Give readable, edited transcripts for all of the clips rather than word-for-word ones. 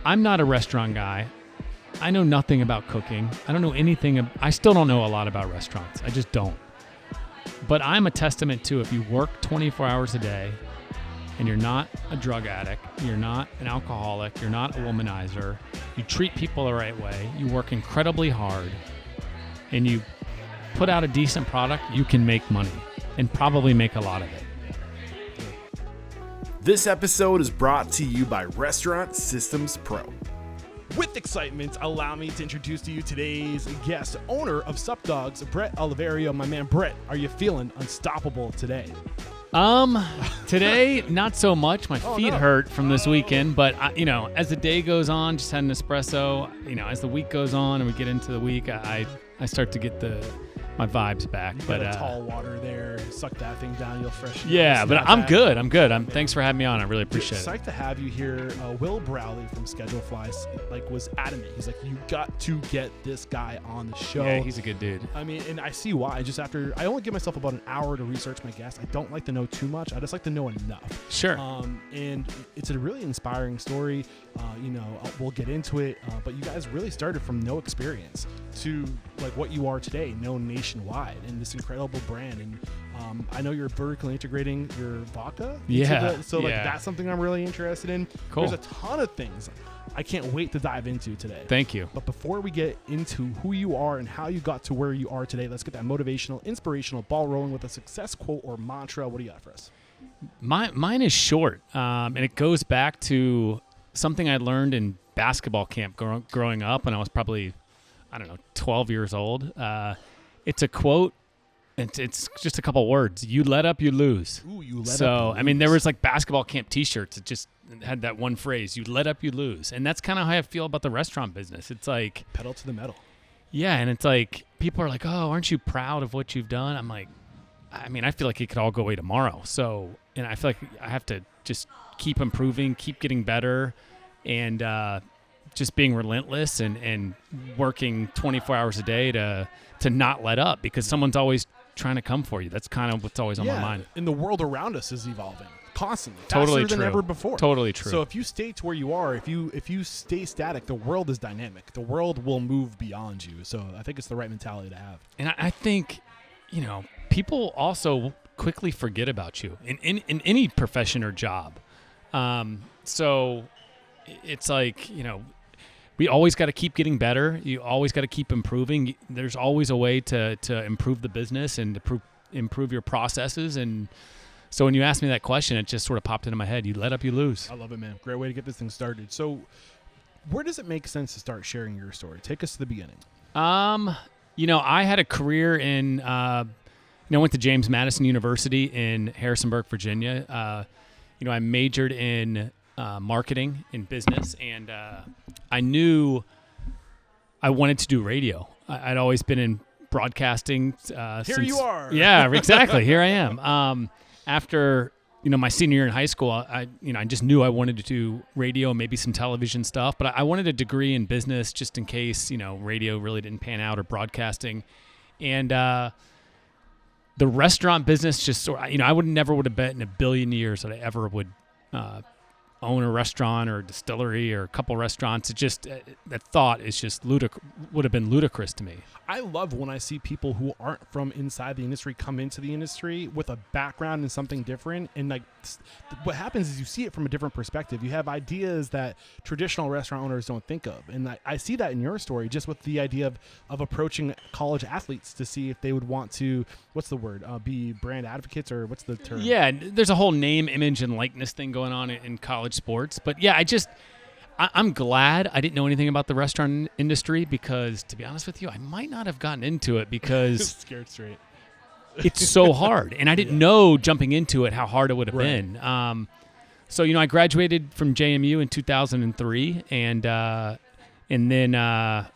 I'm not a restaurant guy. I know nothing about cooking. I don't know anything. I still don't know a lot about restaurants. I just don't. But I'm a testament to if you work 24 hours a day and you're not a drug addict, you're not an alcoholic, you're not a womanizer, you treat people the right way, you work incredibly hard, and you put out a decent product, you can make money and probably make a lot of it. This episode is brought to you by Restaurant Systems Pro. With excitement, allow me to introduce to you today's guest, owner of Sup Dogs, Bret Oliverio. My man, Bret, are you feeling unstoppable today? Today, not so much. My feet hurt from this weekend, but as the day goes on, just had an espresso, as the week goes on and we get into the week, I start to get my vibes back. You got a tall water there, suck that thing down, you'll freshen. Yeah, but I'm good. Thanks for having me on. I really appreciate it. Psyched to have you here. Will Browley from Schedule Flies was adamant. He's like, you got to get this guy on the show. Yeah, he's a good dude. I mean, and I see why. I only give myself about an hour to research my guest. I don't like to know too much. I just like to know enough. Sure. And it's a really inspiring story. We'll get into it. But you guys really started from no experience to like what you are today, known nationwide, and this incredible brand. And I know you're vertically integrating your vodka. Yeah. That's something I'm really interested in. Cool. There's a ton of things I can't wait to dive into today. Thank you. But before we get into who you are and how you got to where you are today, let's get that motivational, inspirational ball rolling with a success quote or mantra. What do you got for us? Mine is short, and it goes back to something I learned in basketball camp growing up when I was probably, 12 years old. It's a quote. It's just a couple words. You let up, you lose. Ooh, you let up, So, you lose. there was like basketball camp T-shirts. It just had that one phrase, you let up, you lose. And that's kind of how I feel about the restaurant business. It's like pedal to the metal. Yeah, and it's like people are like, oh, aren't you proud of what you've done? I'm like, I feel like it could all go away tomorrow. So, and I feel like I have to just keep improving, keep getting better, and just being relentless and working 24 hours a day to not let up, because someone's always trying to come for you. That's kind of what's always on my mind. And the world around us is evolving constantly, Totally faster true. than ever before. Totally true. So if you stay to where you are, if you stay static, the world is dynamic. The world will move beyond you. So I think it's the right mentality to have. And I think, people also quickly forget about you in any profession or job. So it's like, we always got to keep getting better. You always got to keep improving. There's always a way to improve the business and to improve your processes. And so when you asked me that question, it just sort of popped into my head. You let up, you lose. I love it, man. Great way to get this thing started. So where does it make sense to start sharing your story? Take us to the beginning. I had a career in, I went to James Madison University in Harrisonburg, Virginia. I majored in marketing and business, and I knew I wanted to do radio. I'd always been in broadcasting. Here you are. Yeah, exactly. Here I am. After my senior year in high school, I just knew I wanted to do radio, maybe some television stuff, but I wanted a degree in business just in case radio really didn't pan out, or broadcasting, and the restaurant business just I never would have bet in a billion years that I ever would own a restaurant or a distillery or a couple restaurants. It just that thought is just would have been ludicrous to me. I love when I see people who aren't from inside the industry come into the industry with a background in something different, and like what happens is you see it from a different perspective. You have ideas that traditional restaurant owners don't think of, and I see that in your story, just with the idea of approaching college athletes to see if they would want to, what's the word, be brand advocates, or what's the term? Yeah, there's a whole name, image, and likeness thing going on in college sports. But yeah, I'm glad I didn't know anything about the restaurant industry, because to be honest with you, I might not have gotten into it because scared straight. It's so hard, and I didn't know jumping into it how hard it would have been. So I graduated from JMU in 2003, and then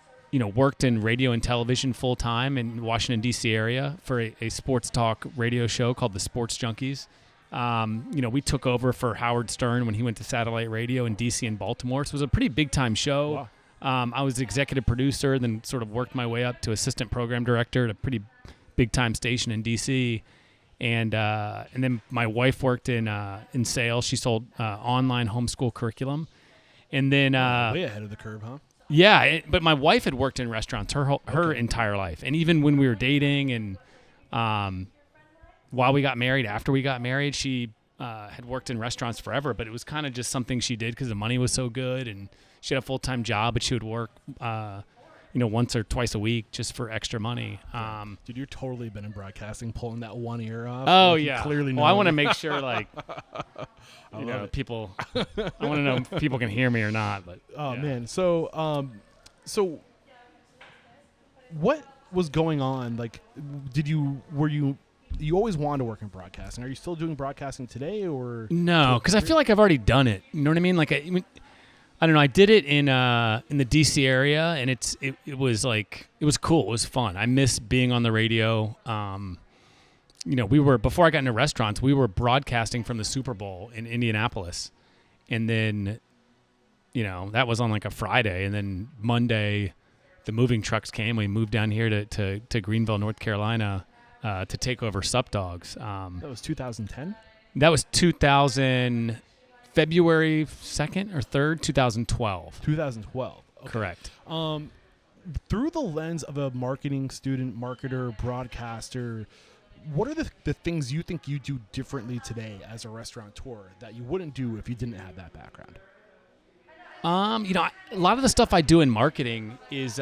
worked in radio and television full time in the Washington D.C. area for a sports talk radio show called the Sports Junkies. We took over for Howard Stern when he went to satellite radio in DC and Baltimore. So it was a pretty big time show. Wow. I was the executive producer, then sort of worked my way up to assistant program director at a pretty big time station in DC. And then my wife worked in sales. She sold online homeschool curriculum. And then way ahead of the curve, huh? Yeah, but my wife had worked in restaurants her entire life, and even when we were dating and while we got married, after we got married, she had worked in restaurants forever. But it was kind of just something she did because the money was so good, and she had a full-time job, but she would work once or twice a week just for extra money. Dude, you're totally been in broadcasting, pulling that one ear off. Oh like, yeah, clearly. Well, I want to make sure people. I want to know if people can hear me or not. But man, so what was going on? Like, were you always wanted to work in broadcasting? Are you still doing broadcasting today, or no? Because I feel like I've already done it. You know what I mean? Like I don't know. I did it in the DC area, and it was cool. It was fun. I miss being on the radio. Before I got into restaurants, we were broadcasting from the Super Bowl in Indianapolis, and then, that was on like a Friday, and then Monday, the moving trucks came. We moved down here to Greenville, North Carolina, to take over Sup Dogs. That was 2010. That was 2000. February 2nd or 3rd, 2012. 2012. Okay. Correct. Through the lens of a marketing student, marketer, broadcaster, what are the things you think you do differently today as a restaurateur that you wouldn't do if you didn't have that background? A lot of the stuff I do in marketing is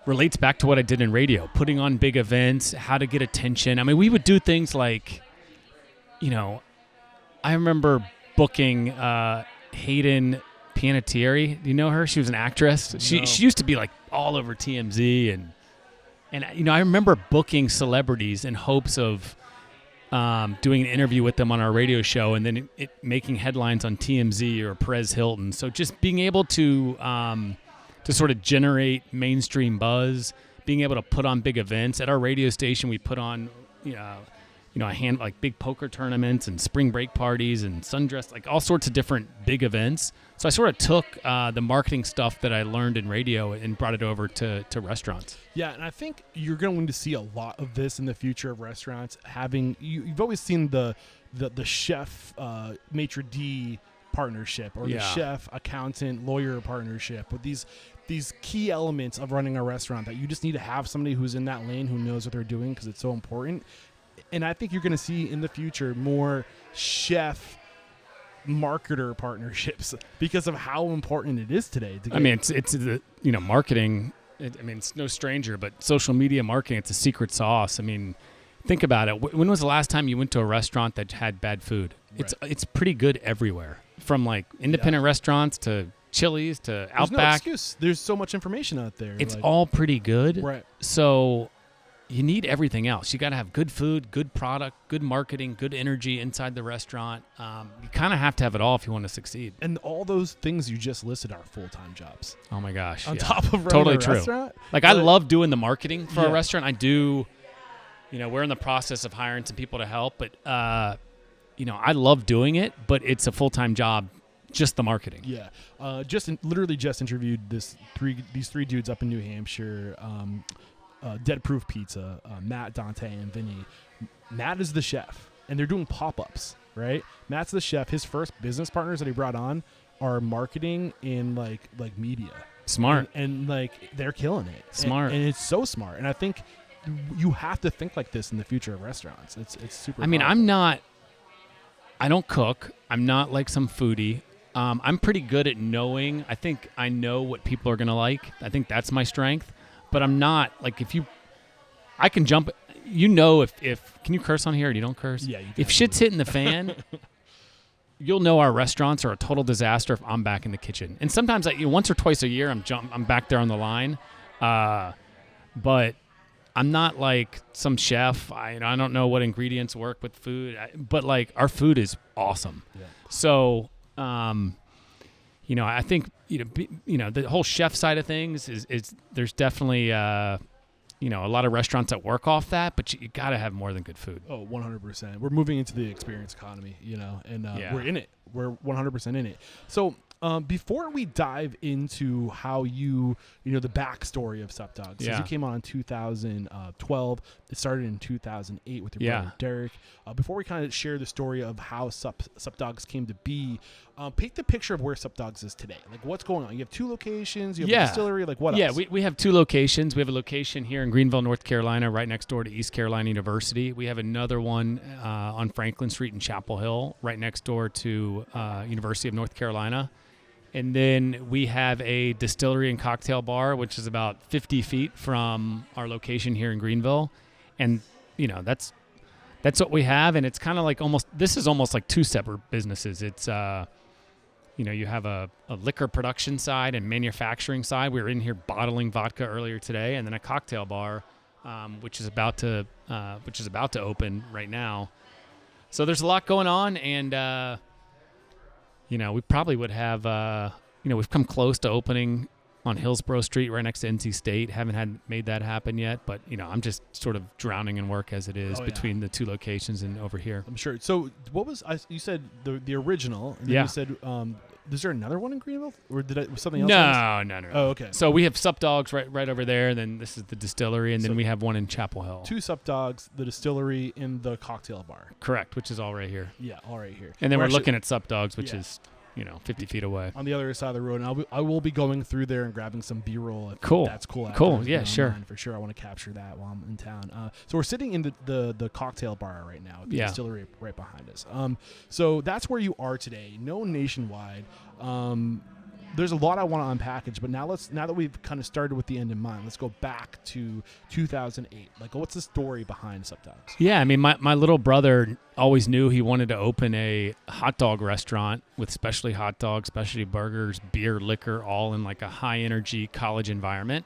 relates back to what I did in radio, putting on big events, how to get attention. I mean, we would do things like, I remember booking Hayden Panettiere. Do you know her? She was an actress. She used to be like all over TMZ, and I remember booking celebrities in hopes of doing an interview with them on our radio show, and then it making headlines on TMZ or Perez Hilton. So just being able to sort of generate mainstream buzz, being able to put on big events at our radio station. We put on a big poker tournaments and spring break parties and sundress, like all sorts of different big events. So I sort of took the marketing stuff that I learned in radio and brought it over to restaurants. Yeah, and I think you're going to see a lot of this in the future of restaurants. You've always seen the chef maitre d' partnership, or the chef accountant lawyer partnership, with these key elements of running a restaurant that you just need to have somebody who's in that lane who knows what they're doing, because it's so important. And I think you're going to see in the future more chef marketer partnerships because of how important it is today. It's the marketing. It's no stranger, but social media marketing, it's a secret sauce. I mean, think about it. When was the last time you went to a restaurant that had bad food? Right. It's pretty good everywhere, from like independent restaurants to Chili's to Outback. There's no excuse. There's so much information out there. It's all pretty good. Right. So you need everything else. You got to have good food, good product, good marketing, good energy inside the restaurant. You kind of have to have it all if you want to succeed. And all those things you just listed are full-time jobs. Oh my gosh. On top of running totally a true. Restaurant. I love doing the marketing for a restaurant. I do, we're in the process of hiring some people to help, but I love doing it, but it's a full-time job, just the marketing. Yeah. Literally just interviewed these three dudes up in New Hampshire. Dead Proof Pizza, Matt, Dante, and Vinny. Matt is the chef, and they're doing pop-ups, right? Matt's the chef. His first business partners that he brought on are marketing in like media. Smart. And they're killing it. Smart. And it's so smart. And I think you have to think like this in the future of restaurants. It's super powerful. I don't cook. I'm not like some foodie. I'm pretty good at knowing. I think I know what people are going to like. I think that's my strength. But I'm not, I can jump, if can you curse on here or you don't curse? Yeah, you can. If shit's hitting the fan, you'll know our restaurants are a total disaster if I'm back in the kitchen. And sometimes, once or twice a year, I'm back there on the line. But I'm not like some chef. I don't know what ingredients work with food. But, our food is awesome. Yeah. So, I think the whole chef side of things is there's definitely a lot of restaurants that work off that, but you got to have more than good food. Oh, 100%. We're moving into the experience economy, and we're in it. We're 100% in it. So Before we dive into how the backstory of Sup Dogs, since you came on in 2012, it started in 2008 with your brother Derek. Before we kind of share the story of how Sup Dogs came to be, paint the picture of where Sup Dogs is today. Like, what's going on? You have 2 locations. You have a distillery. Like, what else? Yeah, we have 2 locations. We have a location here in Greenville, North Carolina, right next door to East Carolina University. We have another one on Franklin Street in Chapel Hill, right next door to University of North Carolina. And then we have a distillery and cocktail bar, which is about 50 feet from our location here in Greenville. And, that's what we have. And it's kind of like this is almost like 2 separate businesses. It's, you have a liquor production side and manufacturing side. We were in here bottling vodka earlier today, and then a cocktail bar, which is about to open right now. So there's a lot going on, and we probably would have, we've come close to opening on Hillsborough Street right next to NC State. Haven't made that happen yet, but, I'm just sort of drowning in work as it is between the 2 locations and over here. I'm sure. So what was, you said the original, and then you said, is there another one in Greenville, or was something else? No. Oh, okay. So we have Sup Dogs right over there, and then this is the distillery, and then we have one in Chapel Hill. 2 Sup Dogs, the distillery, and the cocktail bar. Correct, which is all right here. Yeah, all right here. And then we're looking at Sup Dogs, which is 50 feet away. On the other side of the road, and I will be going through there and grabbing some B-roll. Cool. That's cool. Cool. Yeah, sure. For sure. I want to capture that while I'm in town. So we're sitting in the cocktail bar right now. The distillery right behind us. So that's where you are today. No nationwide. There's a lot I want to unpackage, but now that we've kind of started with the end in mind, let's go back to 2008. Like, what's the story behind Sup Dogs? Yeah, I mean, my little brother always knew he wanted to open a hot dog restaurant with specialty hot dogs, specialty burgers, beer, liquor, all in like a high-energy college environment.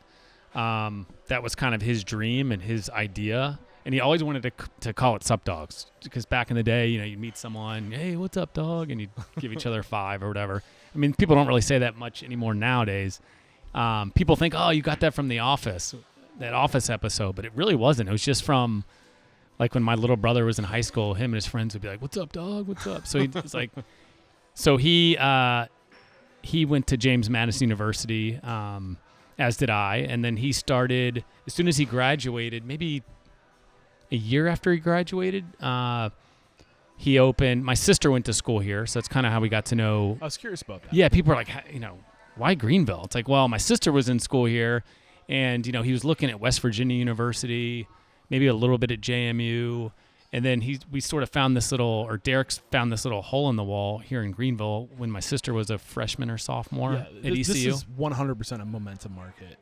That was kind of his dream and his idea. And he always wanted to call it Sup Dogs, because back in the day, you'd meet someone, hey, what's up, dog? And you'd give each other 5 or whatever. I mean, people don't really say that much anymore nowadays. People think, oh, you got that from The Office, that Office episode, but it really wasn't. It was just from, like, when my little brother was in high school, him and his friends would be like, what's up, dog? What's up? So he was like, he went to James Madison University, as did I, and then he started, as soon as he graduated, maybe a year after he graduated, he opened. My sister went to school here, so that's kind of how we got to know. I was curious about that. Yeah, people are like, why Greenville? It's like, well, my sister was in school here, and he was looking at West Virginia University, maybe a little bit at JMU, and then we sort of found this Derek's found this little hole in the wall here in Greenville when my sister was a freshman or sophomore at ECU. This is 100% a momentum market.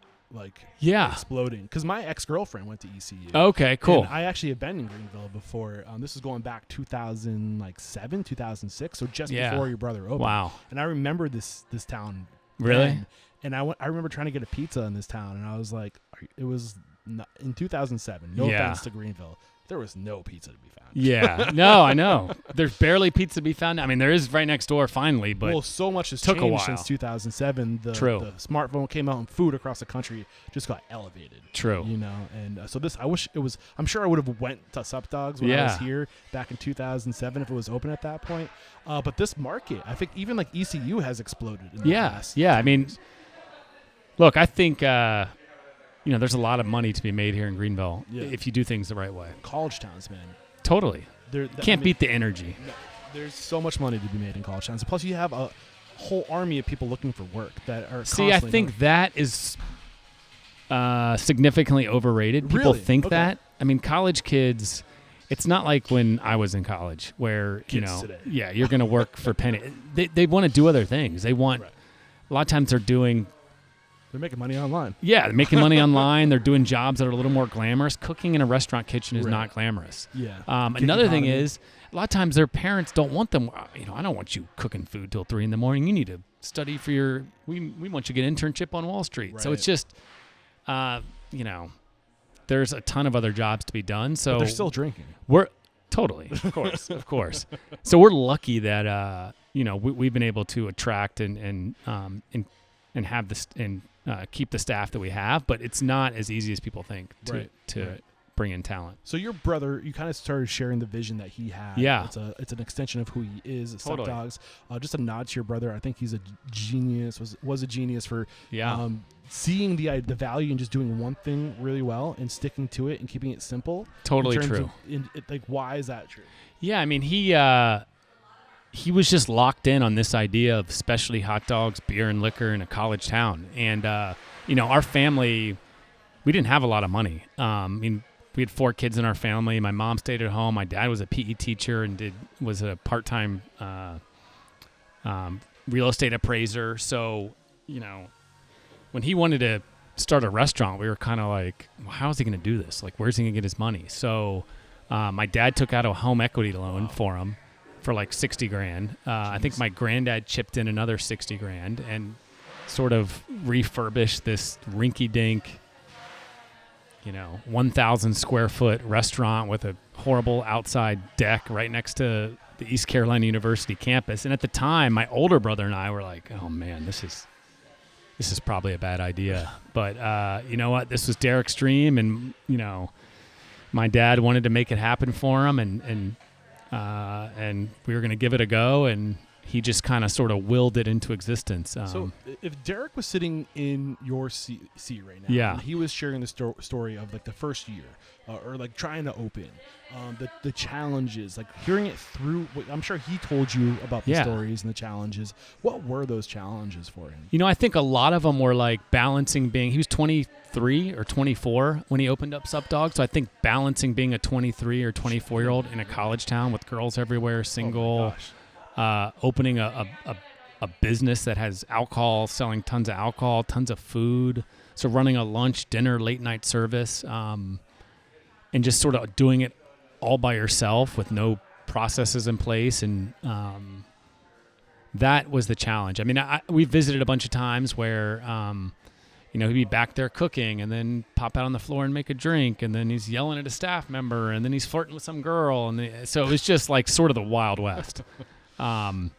Exploding, because my ex-girlfriend went to ECU. Okay, cool. And I actually have been in Greenville before. This is going back 2007, 2006, so just before your brother opened. Wow. And I remember this town. Really? Then, and I remember trying to get a pizza in this town, and I was like, it was in 2007. No offense to Greenville. There was no pizza to be found. Yeah. No, I know. There's barely pizza to be found. I mean, there is right next door finally, but so much has took a changed while. since 2007. The smartphone came out and food across the country just got elevated. True. And so this, I wish it was, I'm sure I would have went to Sup Dogs when I was here back in 2007 if it was open at that point. But this market, I think even like ECU has exploded. In the past 10 I mean, years. look, I think, there's a lot of money to be made here in Greenville if you do things the right way. College towns, man. Totally. Can't beat the energy. No, there's so much money to be made in college towns. Plus, you have a whole army of people looking for work that are I think that is significantly overrated. People think that. I mean, college kids, it's not like when I was in college where, kids today. You're going to work for penny. They want to do other things. They want, a lot of times they're making money online. Yeah, they're making money online. They're doing jobs that are a little more glamorous. Cooking in a restaurant kitchen is not glamorous. Yeah. Another thing is, a lot of times their parents don't want them. I don't want you cooking food till 3 a.m. You need to study for your. We want you to get an internship on Wall Street. Right. So it's just, there's a ton of other jobs to be done. So but they're still drinking. We're totally, of course. So we're lucky that we've been able to attract and have this and keep the staff that we have, but it's not as easy as people think to bring in talent. So your brother, you kind of started sharing the vision that he had. Yeah. It's an extension of who he is. Totally. Sup Dogs. Just a nod to your brother. I think he's a genius. Was a genius for seeing the value in just doing one thing really well and sticking to it and keeping it simple. Totally true. Why is that true? Yeah, I mean he was just locked in on this idea of specialty hot dogs, beer and liquor in a college town, and our family, we didn't have a lot of money. I mean, we had 4 kids in our family. My mom stayed at home. My dad was a PE teacher and was a part-time real estate appraiser. So, when he wanted to start a restaurant, we were kind of like, well, how is he going to do this? Like, where's he going to get his money? So my dad took out a home equity loan for him for like $60,000. I think my granddad chipped in another $60,000 and sort of refurbished this rinky-dink, 1,000 square foot restaurant with a horrible outside deck right next to the East Carolina University campus. And at the time, my older brother and I were like, oh man, this is probably a bad idea. But you know what? This was Derek's dream, and my dad wanted to make it happen for him, and we were going to give it a go, and he just kind of sort of willed it into existence. So if Derek was sitting in your seat right now, yeah, and he was sharing the story of like the first year or like trying to open, the challenges, like hearing it through, I'm sure he told you about the stories and the challenges. What were those challenges for him? I think a lot of them were like balancing he was 23 or 24 when he opened up Sup Dogs. So I think balancing being a 23 or 24-year-old in a college town with girls everywhere, single, opening a business that has alcohol, selling tons of alcohol, tons of food. So running a lunch, dinner, late night service, and just sort of doing it all by yourself with no processes in place. And that was the challenge. I mean, we visited a bunch of times where, he'd be back there cooking and then pop out on the floor and make a drink. And then he's yelling at a staff member, and then he's flirting with some girl. And so it was just like sort of the Wild West. And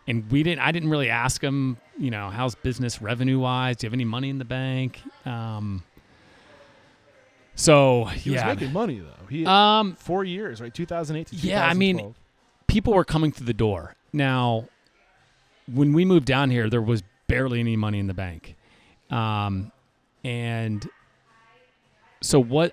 I didn't really ask him, how's business revenue wise? Do you have any money in the bank? So he was making money though. He 4 years, right? 2008 to 2012. Yeah, I mean, people were coming through the door. Now, when we moved down here, there was barely any money in the bank, and so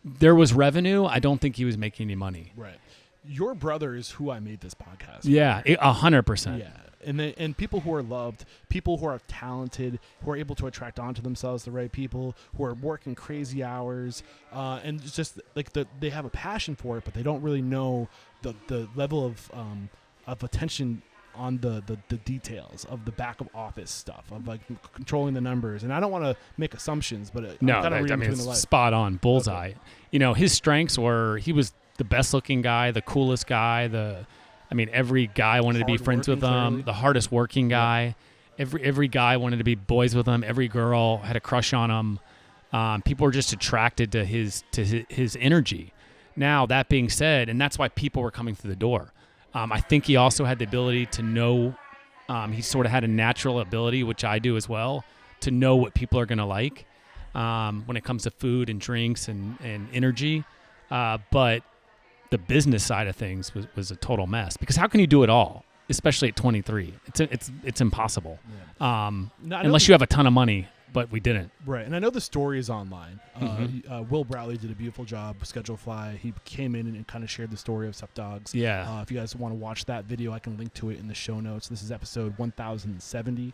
there was revenue. I don't think he was making any money. Right. Your brother is who I made this podcast. Yeah, 100%. Yeah. And people who are loved, people who are talented, who are able to attract onto themselves the right people, who are working crazy hours, and it's just like they have a passion for it, but they don't really know the level of attention on the details of the back of office stuff, of like controlling the numbers. And I don't want to make assumptions, but it's spot on, bullseye. Okay. His strengths were he was the best looking guy, the coolest guy, every guy wanted to be friends with him, clearly. The hardest working guy. Yeah. Every guy wanted to be boys with him. Every girl had a crush on him. People were just attracted to his energy. Now, that being said, and that's why people were coming through the door. I think he also had the ability to know, he sort of had a natural ability, which I do as well, to know what people are going to like when it comes to food and drinks and energy. But the business side of things was a total mess, because how can you do it all, especially at 23? It's impossible, unless you have a ton of money. But we didn't. Right, and I know the story is online. Will Bradley did a beautiful job, Schedule Fly. He came in and kind of shared the story of Sup Dogs. Yeah. If you guys want to watch that video, I can link to it in the show notes. This is episode 1070.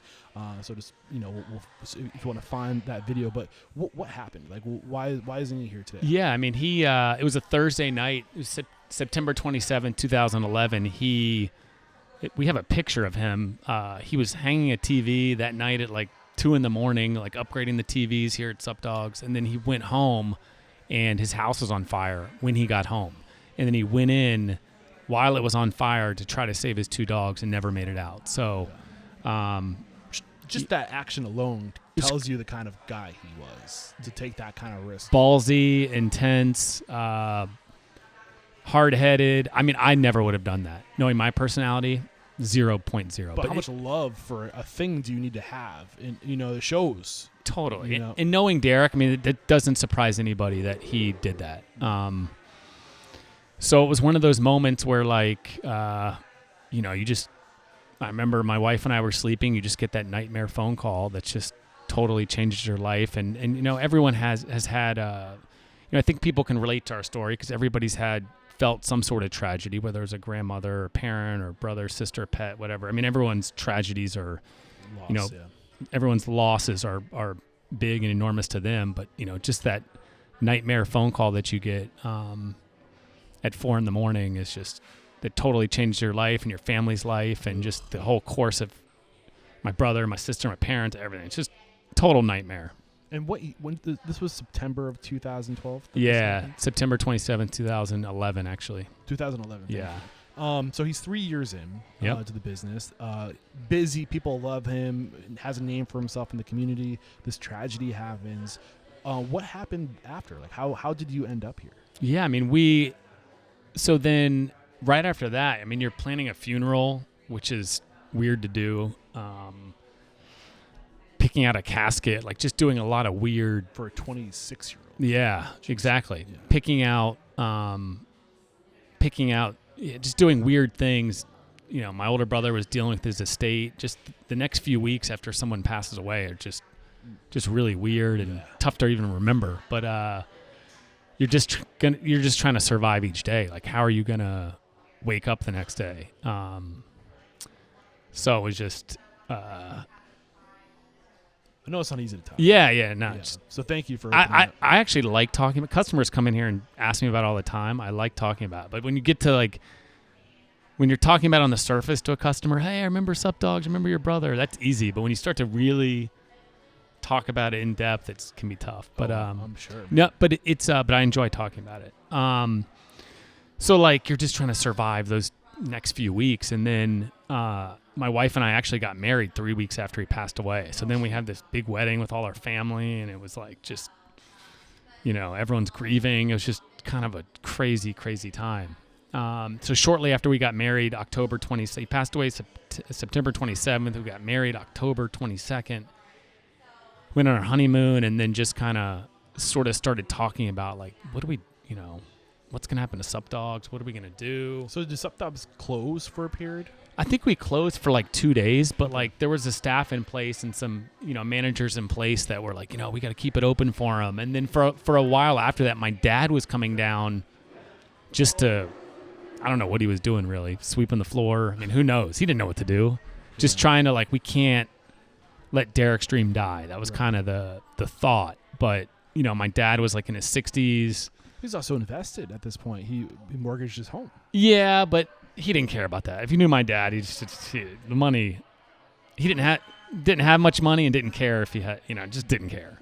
So just if you want to find that video. But what happened? Like, why isn't he here today? Yeah, I mean, it was a Thursday night. It was September 27, 2011. We have a picture of him. He was hanging a TV that night at like 2 a.m, like upgrading the TVs here at Sup Dogs. And then he went home and his house was on fire when he got home. And then he went in while it was on fire to try to save his 2 dogs and never made it out. So just that action alone tells you the kind of guy he was to take that kind of risk. Ballsy, intense, hard-headed. I mean, I never would have done that. Knowing my personality, 0.0. But how much love for a thing do you need to have? And, it shows. Totally. And knowing Derek, I mean, it doesn't surprise anybody that he did that. So it was one of those moments where, like, you just, I remember my wife and I were sleeping. You just get that nightmare phone call that just totally changes your life. And everyone has had, I think people can relate to our story because everybody's felt some sort of tragedy, whether it's a grandmother or parent or brother, sister, pet, whatever. I mean, everyone's tragedies are, everyone's losses are big and enormous to them. But, just that nightmare phone call that you get at 4 a.m. is just, that totally changed your life and your family's life and just the whole course of my brother, my sister, my parents, everything. It's just total nightmare. And this was September of 2012? Yeah, September 27th, 2011, actually. 2011. Yeah. So he's 3 years in to the business. Busy, people love him, has a name for himself in the community. This tragedy happens. What happened after? Like, how did you end up here? Yeah, I mean, so then right after that, I mean, you're planning a funeral, which is weird to do. Picking out a casket, like just doing a lot of weird for a 26-year-old. Yeah, exactly. Yeah. Picking out, just doing weird things. My older brother was dealing with his estate. Just the next few weeks after someone passes away are just really weird and tough to even remember. But you're just trying to survive each day. Like, how are you gonna wake up the next day? So it was just. I know it's not easy to talk. Yeah. So thank you for. I actually like talking about. Customers come in here and ask me about it all the time. I like talking about it. But when you get to when you're talking about it on the surface to a customer, hey, I remember Sup Dogs, I remember your brother. That's easy. But when you start to really talk about it in depth, it can be tough. But I'm sure. No, but but I enjoy talking about it. So you're just trying to survive those next few weeks, and then. My wife and I actually got married 3 weeks after he passed away. So then we had this big wedding with all our family, and it was just, everyone's grieving. It was just kind of a crazy, crazy time. So shortly after we got married, October 20th, he passed away September 27th. We got married October 22nd. Went on our honeymoon, and then just kind of sort of started talking about what do we, what's going to happen to Sup Dogs? What are we going to do? So did Sup Dogs close for a period? I think we closed for 2 days, but there was a staff in place and some, managers in place that were we got to keep it open for them. And then for a while after that, my dad was coming down just to, I don't know what he was doing really, sweeping the floor. I mean, who knows? He didn't know what to do. Just trying to we can't let Derek's dream die. That was kind of the thought. But, my dad was in his 60s. He's also invested at this point. He mortgaged his home. Yeah, but he didn't care about that. If you knew my dad, the money. He didn't have much money and didn't care if he had. Just didn't care.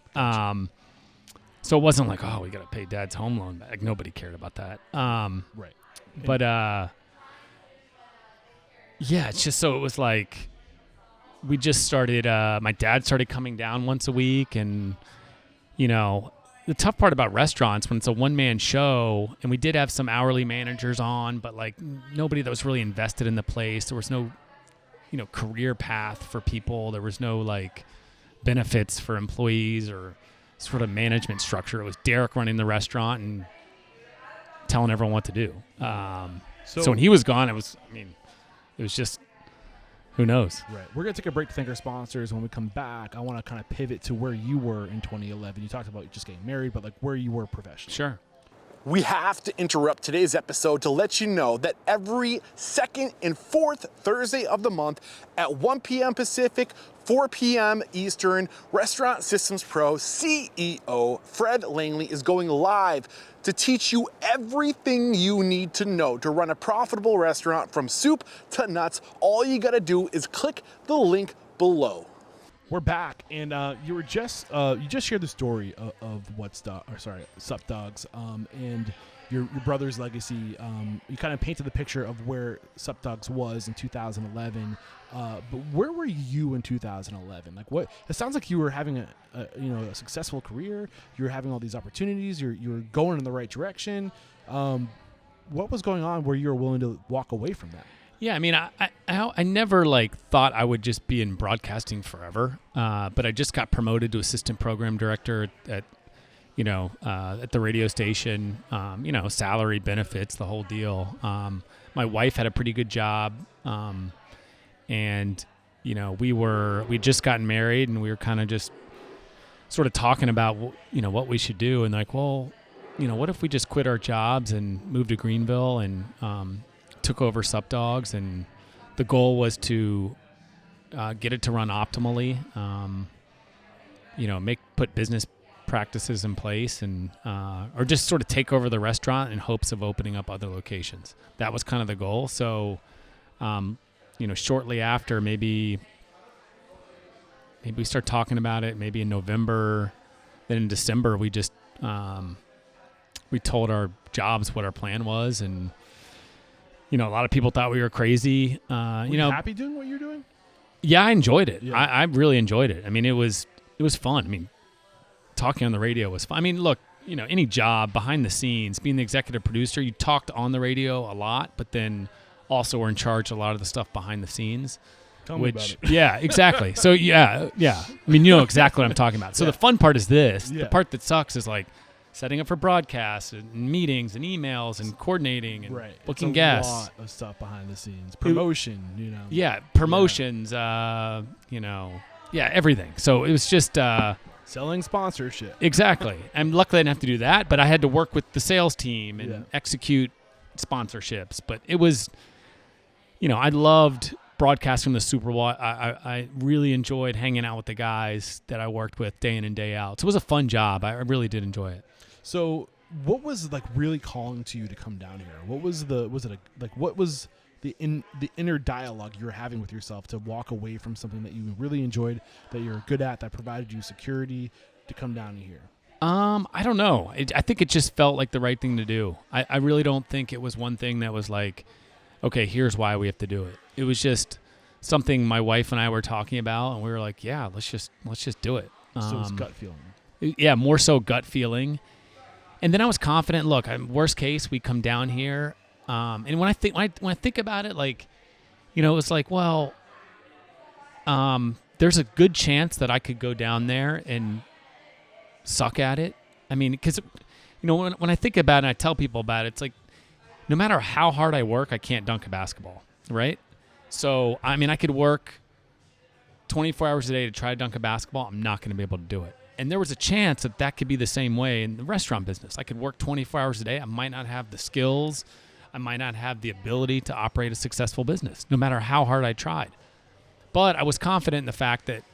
So it wasn't we got to pay Dad's home loan back. Nobody cared about that. Right. But it's just so it was we just started. My dad started coming down once a week, and the tough part about restaurants when it's a one-man show, and we did have some hourly managers on, but nobody that was really invested in the place. There was no, career path for people. There was no benefits for employees or sort of management structure. It was Derek running the restaurant and telling everyone what to do. So when he was gone, it was just, who knows? Right. We're going to take a break to thank our sponsors. When we come back, I want to kind of pivot to where you were in 2011. You talked about just getting married, but where you were professionally. Sure. We have to interrupt today's episode to let you know that every second and fourth Thursday of the month at 1 p.m. Pacific, 4 p.m. Eastern, Restaurant Systems Pro CEO Fred Langley is going live to teach you everything you need to know to run a profitable restaurant from soup to nuts. All you got to do is click the link below. We're back, and you just shared the story of Sup Dogs, and your brother's legacy. You kind of painted the picture of where Sup Dogs was in 2011. But where were you in 2011? It sounds like you were having a successful career. You were having all these opportunities. You were going in the right direction. What was going on where you were willing to walk away from that? Yeah, I mean, I never like thought I would just be in broadcasting forever, but I just got promoted to assistant program director at the radio station. Salary, benefits, the whole deal. My wife had a pretty good job, and we'd just gotten married, and we were kind of just sort of talking about what we should do, and like, well, what if we just quit our jobs and moved to Greenville and took over Sup Dogs, and the goal was to get it to run optimally, put business practices in place, and or just sort of take over the restaurant in hopes of opening up other locations. That was kind of the goal. So, shortly after, maybe we start talking about it, maybe in November, then in December, we just, we told our jobs what our plan was, and a lot of people thought we were crazy. Were you happy doing what you're doing? Yeah, I enjoyed it. Yeah. I really enjoyed it. I mean, it was fun. I mean, talking on the radio was fun. I mean, look, any job behind the scenes, being the executive producer, you talked on the radio a lot, but then also were in charge of a lot of the stuff behind the scenes. Tell me about it. Yeah, exactly. So yeah. I mean, you know exactly what I'm talking about. So the fun part is this. Yeah. The part that sucks is like setting up for broadcasts and meetings and emails and coordinating and booking guests. A lot of stuff behind the scenes. Promotion, Yeah, promotions, everything. So it was just selling sponsorship. Exactly. And luckily I didn't have to do that, but I had to work with the sales team and execute sponsorships. But it was, I loved broadcasting the Super Bowl. I really enjoyed hanging out with the guys that I worked with day in and day out. So it was a fun job. I really did enjoy it. So what was like really calling to you to come down here? What was the inner dialogue you were having with yourself to walk away from something that you really enjoyed, that you're good at, that provided you security, to come down here? I don't know. I think it just felt like the right thing to do. I really don't think it was one thing that was like, okay, here's why we have to do it. It was just something my wife and I were talking about, and we were like, yeah, let's just do it. So it's gut feeling. Yeah, more so gut feeling. And then I was confident. Look, worst case, we come down here. And when I think about it, like, it was like, well, there's a good chance that I could go down there and suck at it. I mean, because, when I think about it and I tell people about it, it's like, no matter how hard I work, I can't dunk a basketball, right? So, I mean, I could work 24 hours a day to try to dunk a basketball. I'm not going to be able to do it. And there was a chance that could be the same way in the restaurant business. I could work 24 hours a day. I might not have the skills. I might not have the ability to operate a successful business, no matter how hard I tried. But I was confident in the fact that,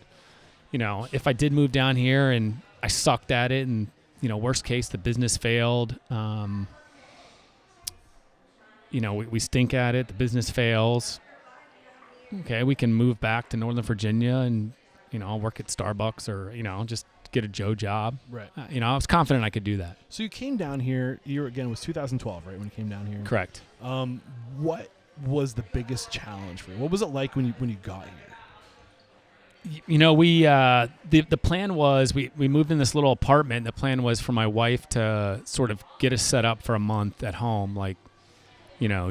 if I did move down here and I sucked at it and, worst case, the business failed, we stink at it, the business fails. Okay, we can move back to Northern Virginia and, I'll work at Starbucks or, just get a Joe job. Right. I was confident I could do that. So you came down here, it was 2012, right, when you came down here? Correct. What was the biggest challenge for you? What was it like when you got here? We the plan was we moved in this little apartment. The plan was for my wife to sort of get us set up for a month at home, like,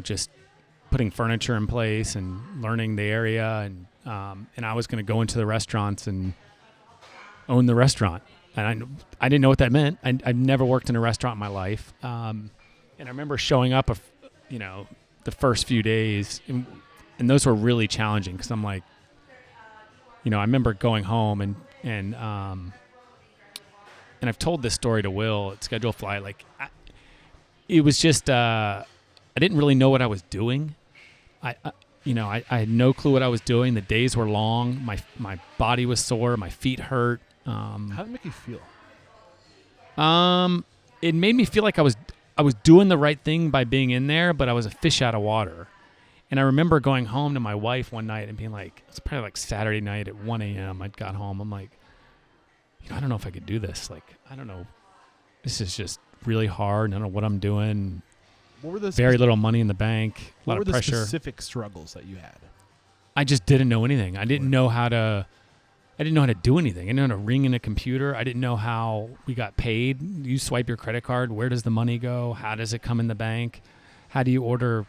just putting furniture in place and learning the area, and I was going to go into the restaurants and own the restaurant. And I didn't know what that meant. I'd never worked in a restaurant in my life. And I remember showing up, the first few days, and those were really challenging because I'm like, I remember going home and I've told this story to Will at Schedule Fly. Like, it was just, I didn't really know what I was doing. I had no clue what I was doing. The days were long. My body was sore. My feet hurt. How did it make you feel? It made me feel like I was doing the right thing by being in there, but I was a fish out of water. And I remember going home to my wife one night and being like, it's probably like Saturday night at 1 a.m. I got home. I'm like, I don't know if I could do this. Like, I don't know. This is just really hard. I don't know what I'm doing. What were the very little money in the bank, a lot of pressure. What were the specific struggles that you had? I just didn't know anything. I didn't know how to do anything. I didn't know how to ring in a computer. I didn't know how we got paid. You swipe your credit card. Where does the money go? How does it come in the bank? How do you order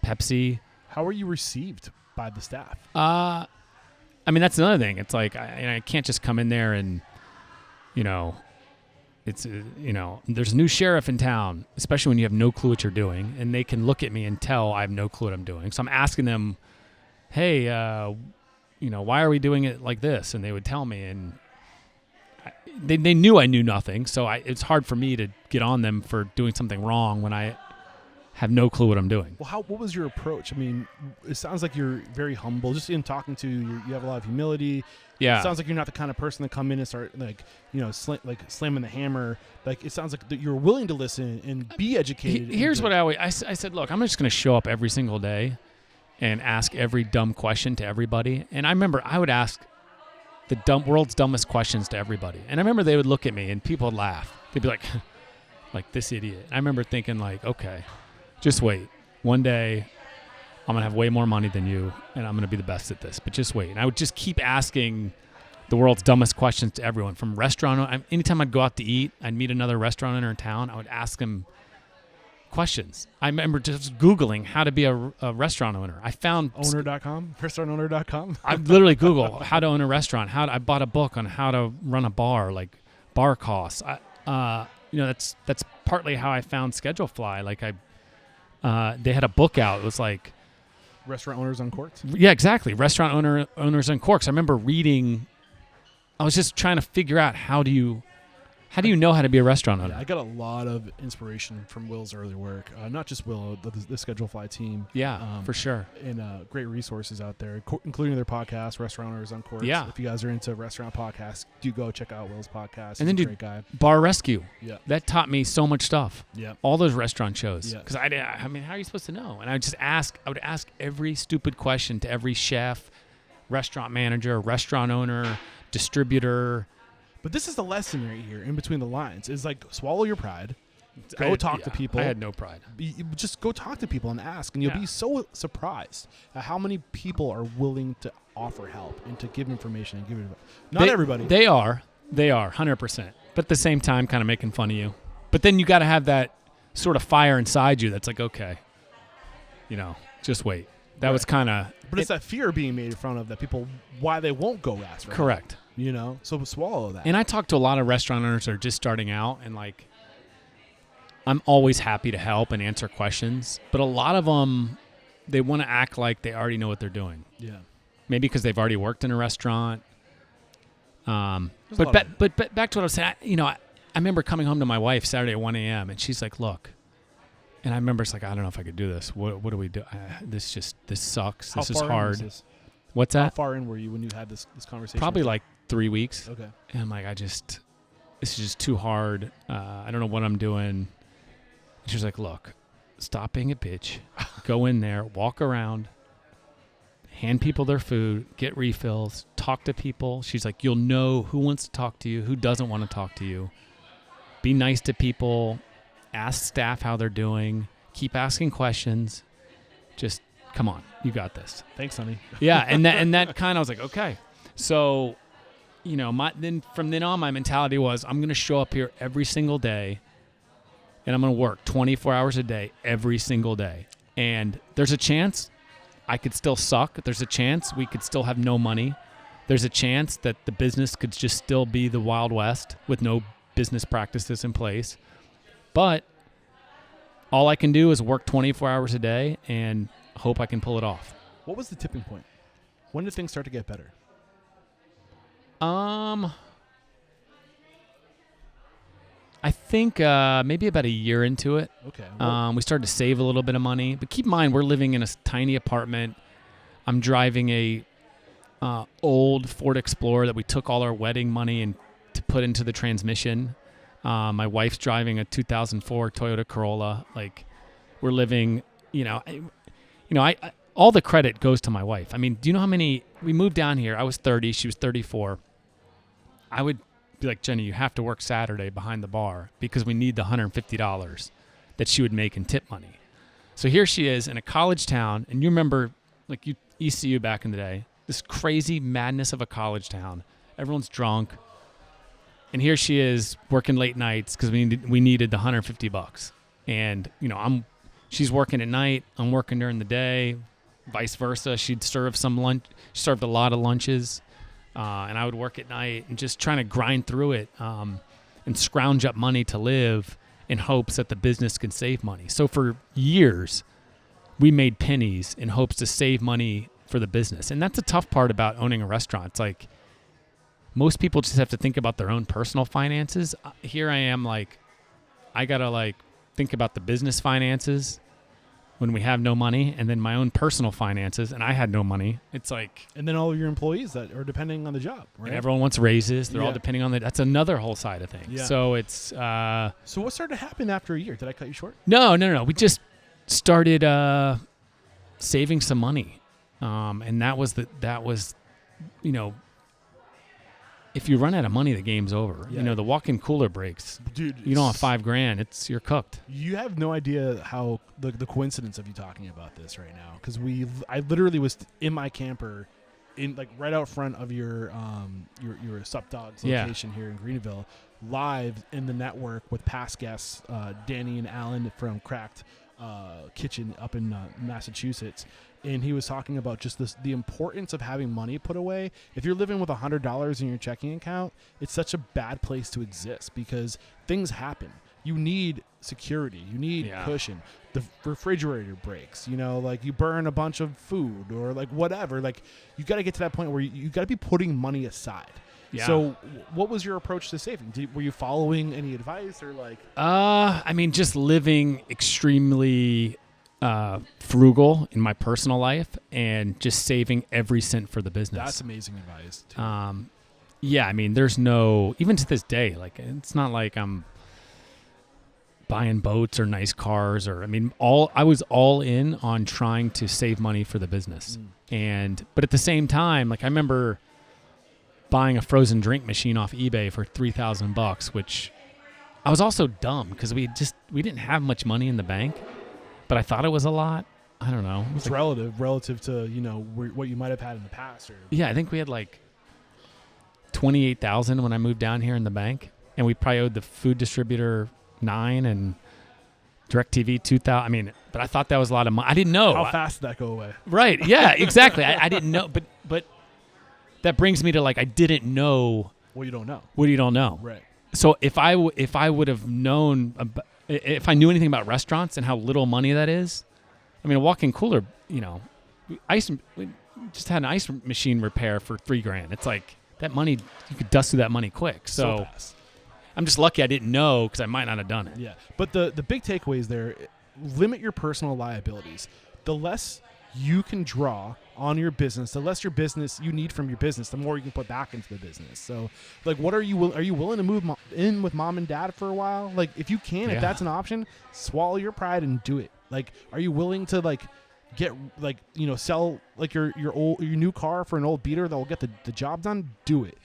Pepsi? How were you received by the staff? I mean, that's another thing. It's like I can't just come in there and, it's, there's a new sheriff in town, especially when you have no clue what you're doing, and they can look at me and tell I have no clue what I'm doing. So I'm asking them, hey, why are we doing it like this? And they would tell me, and they knew I knew nothing. So it's hard for me to get on them for doing something wrong when I have no clue what I'm doing. Well, what was your approach? I mean, it sounds like you're very humble. Just in talking to you, you have a lot of humility. Yeah. It sounds like you're not the kind of person to come in and start slamming the hammer. Like, it sounds like that you're willing to listen and be educated. Here's what I said, look, I'm just going to show up every single day and ask every dumb question to everybody. And I remember I would ask the world's dumbest questions to everybody. And I remember they would look at me and people would laugh. They'd be like, like this idiot. I remember thinking like, okay, just wait. One day I'm going to have way more money than you and I'm going to be the best at this. But just wait. And I would just keep asking the world's dumbest questions to everyone from restaurant. Anytime I'd go out to eat, I'd meet another restaurant owner in town. I would ask them questions. I remember just Googling how to be a restaurant owner. I found owner.com, restaurantowner.com. I literally Google how to own a restaurant. I bought a book on how to run a bar, like bar costs. That's partly how I found Schedule Fly. Like they had a book out. It was like Restaurant Owners Uncorked? Yeah, exactly. Restaurant Owners Uncorked. I remember reading. I was just trying to figure out how do you know how to be a restaurant owner? Yeah, I got a lot of inspiration from Will's early work. Not just Will, the Schedule Fly team. Yeah, for sure. And great resources out there, including their podcast, Restaurant Owners Uncorked. Yeah. If you guys are into restaurant podcasts, do go check out Will's podcast. And then He's a great guy. Bar Rescue. Yeah. That taught me so much stuff. Yeah. All those restaurant shows. Yeah. Because I mean, how are you supposed to know? And I would ask every stupid question to every chef, restaurant manager, restaurant owner, distributor. But this is the lesson right here, in between the lines, is like swallow your pride, go talk to people. I had no pride. Just go talk to people and ask, and you'll be so surprised at how many people are willing to offer help and to give information and give it. Not everybody. They are 100%. But at the same time, kind of making fun of you. But then you got to have that sort of fire inside you that's like, okay, just wait. That was kind of. But it's that fear being made in front of that people, why they won't go ask for correct. help. So swallow that. And I talk to a lot of restaurant owners that are just starting out, and like, I'm always happy to help and answer questions. But a lot of them, they want to act like they already know what they're doing. Yeah. Maybe because they've already worked in a restaurant. But back to what I was saying. I remember coming home to my wife Saturday at 1 a.m. and she's like, "Look," and I remember it's like, "I don't know if I could do this. What do we do? This sucks. This is hard." What's that? How far in were you when you had this conversation? Probably like 3 weeks. Okay. And I'm like, this is just too hard. I don't know what I'm doing. And she's like, "Look, stop being a bitch. Go in there, walk around, hand people their food, get refills, talk to people." She's like, "You'll know who wants to talk to you, who doesn't want to talk to you. Be nice to people. Ask staff how they're doing. Keep asking questions. Just come on, you got this." Thanks, honey. Yeah, and that kind of was like, okay. So, from then on, my mentality was, I'm going to show up here every single day, and I'm going to work 24 hours a day every single day. And there's a chance I could still suck. There's a chance we could still have no money. There's a chance that the business could just still be the Wild West with no business practices in place. But all I can do is work 24 hours a day and hope I can pull it off. What was the tipping point? When did things start to get better? I think maybe about a year into it. Okay. We started to save a little bit of money. But keep in mind, we're living in a tiny apartment. I'm driving a old Ford Explorer that we took all our wedding money and to put into the transmission. My wife's driving a 2004 Toyota Corolla. Like, we're living, I all the credit goes to my wife. I mean, do you know how many, we moved down here. I was 30. She was 34. I would be like, "Jenny, you have to work Saturday behind the bar because we need the $150 that she would make in tip money." So here she is in a college town. And you remember, like, ECU back in the day, this crazy madness of a college town. Everyone's drunk. And here she is working late nights because we needed the $150. And, she's working at night. I'm working during the day. vice versa. She'd serve some lunch. She served a lot of lunches, and I would work at night and just trying to grind through it and scrounge up money to live in hopes that the business can save money. So for years, we made pennies in hopes to save money for the business. And that's a tough part about owning a restaurant. It's like most people just have to think about their own personal finances. Here I am, like, I got to like think about the business finances when we have no money, and then my own personal finances, and I had no money. It's like... And then all of your employees that are depending on the job, right? And everyone wants raises. They're all depending on the... That's another whole side of things. Yeah. So it's... So what started to happen after a year? Did I cut you short? No. We just started saving some money. And that was, you know... If you run out of money, the game's over. Yeah. You know, the walk-in cooler breaks. Dude, you don't have $5,000. You're cooked. You have no idea how the coincidence of you talking about this right now, because I literally was in my camper, in like right out front of your Sup Dogs location here in Greenville, live in the network with past guests, Danny and Alan from Cracked Kitchen up in Massachusetts. And he was talking about just the importance of having money put away. If you're living with $100 in your checking account, it's such a bad place to exist because things happen. You need security. You need cushion. The refrigerator breaks. You know, like you burn a bunch of food or like whatever. Like you got to get to that point where you got to be putting money aside. Yeah. So what was your approach to saving? Were you following any advice or like? I mean, just living extremely frugal in my personal life and just saving every cent for the business. That's amazing advice too. Yeah, I mean, there's no, even to this day, like it's not like I'm buying boats or nice cars or, I mean, I was all in on trying to save money for the business. But at the same time, like I remember buying a frozen drink machine off eBay for $3,000, which I was also dumb because we didn't have much money in the bank. But I thought it was a lot. I don't know. It's like, relative to, you know, what you might have had in the past. Or yeah, I think we had like $28,000 when I moved down here in the bank, and we probably owed the food distributor $9,000 and DirecTV $2,000. I mean, but I thought that was a lot of money. I didn't know how fast did that go away. Right? Yeah, exactly. I didn't know, but that brings me to like I didn't know. What you don't know. What you don't know. Right. So if I would have known about, if I knew anything about restaurants and how little money that is, I mean, a walk-in cooler, you know, we just had an ice machine repair for $3,000. It's like that money, you could dust through that money quick. So fast. I'm just lucky I didn't know because I might not have done it. Yeah. But the big takeaways there, limit your personal liabilities. The less you can draw on your business, the less your business you need from your business, the more you can put back into the business. So like, what are you willing to move in with mom and dad for a while? Like if you can, if that's an option, swallow your pride and do it. Like, are you willing to like get like, you know, sell like your new car for an old beater that will get the job done? Do it.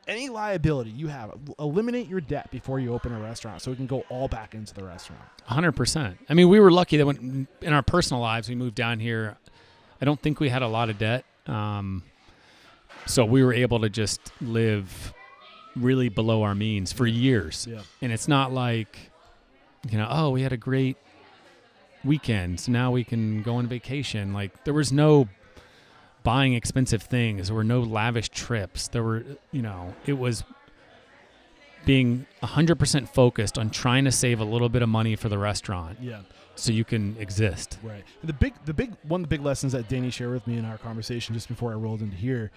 Any liability you have, eliminate your debt before you open a restaurant so it can go all back into the restaurant. 100%. I mean, we were lucky that when in our personal lives we moved down here, I don't think we had a lot of debt. So we were able to just live really below our means for years. Yeah. And it's not like, you know, oh, we had a great weekend, so now we can go on vacation. Like there was no buying expensive things. There were no lavish trips. There were, you know, it was being 100% focused on trying to save a little bit of money for the restaurant. Yeah. So you can exist. Right. One of the big lessons that Danny shared with me in our conversation just before I rolled into here,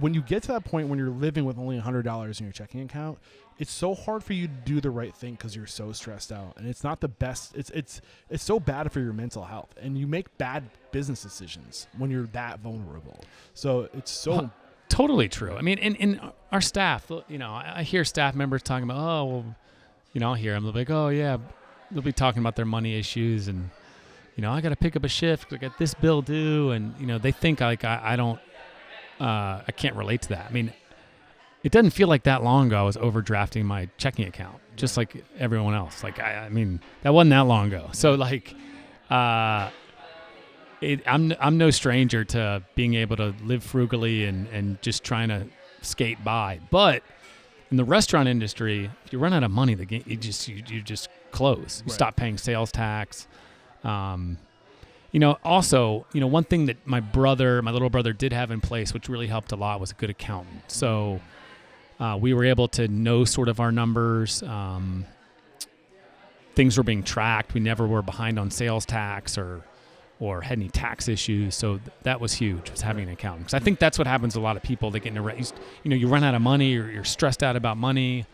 when you get to that point when you're living with only $100 in your checking account, it's so hard for you to do the right thing because you're so stressed out, and it's not the best. It's so bad for your mental health, and you make bad business decisions when you're that vulnerable. So it's so totally true. I mean, in our staff, you know, I hear staff members talking about, oh, well, you know, I'll hear them. They'll be like, oh yeah. They'll be talking about their money issues and, you know, I got to pick up a shift. I got this bill due. And, you know, they think like I can't relate to that. I mean, it doesn't feel like that long ago I was overdrafting my checking account, just like everyone else. Like, I mean, that wasn't that long ago. So like, I'm no stranger to being able to live frugally and just trying to skate by. But in the restaurant industry, if you run out of money, you just close. You stop paying sales tax. Also, one thing that my little brother did have in place, which really helped a lot, was a good accountant. So we were able to know sort of our numbers. Things were being tracked. We never were behind on sales tax or had any tax issues. So that was huge, was having an accountant. Because I think that's what happens to a lot of people. They get in a race. You run out of money, or you're stressed out about money.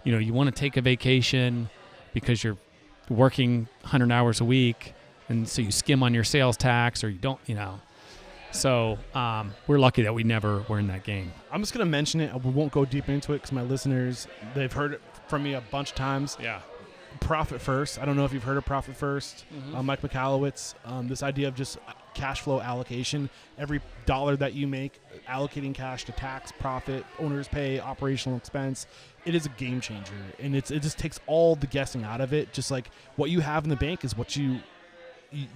You want to take a vacation because you're working 100 hours a week. And so you skim on your sales tax, or you don't, So we're lucky that we never were in that game. I'm just going to mention it. We won't go deep into it because my listeners, they've heard it from me a bunch of times. Yeah. Profit first. I don't know if you've heard of profit first. Mm-hmm. Mike McAllowitz, this idea of just cash flow allocation. Every dollar that you make, allocating cash to tax, profit, owner's pay, operational expense, it is a game changer. And it just takes all the guessing out of it. Just like what you have in the bank is what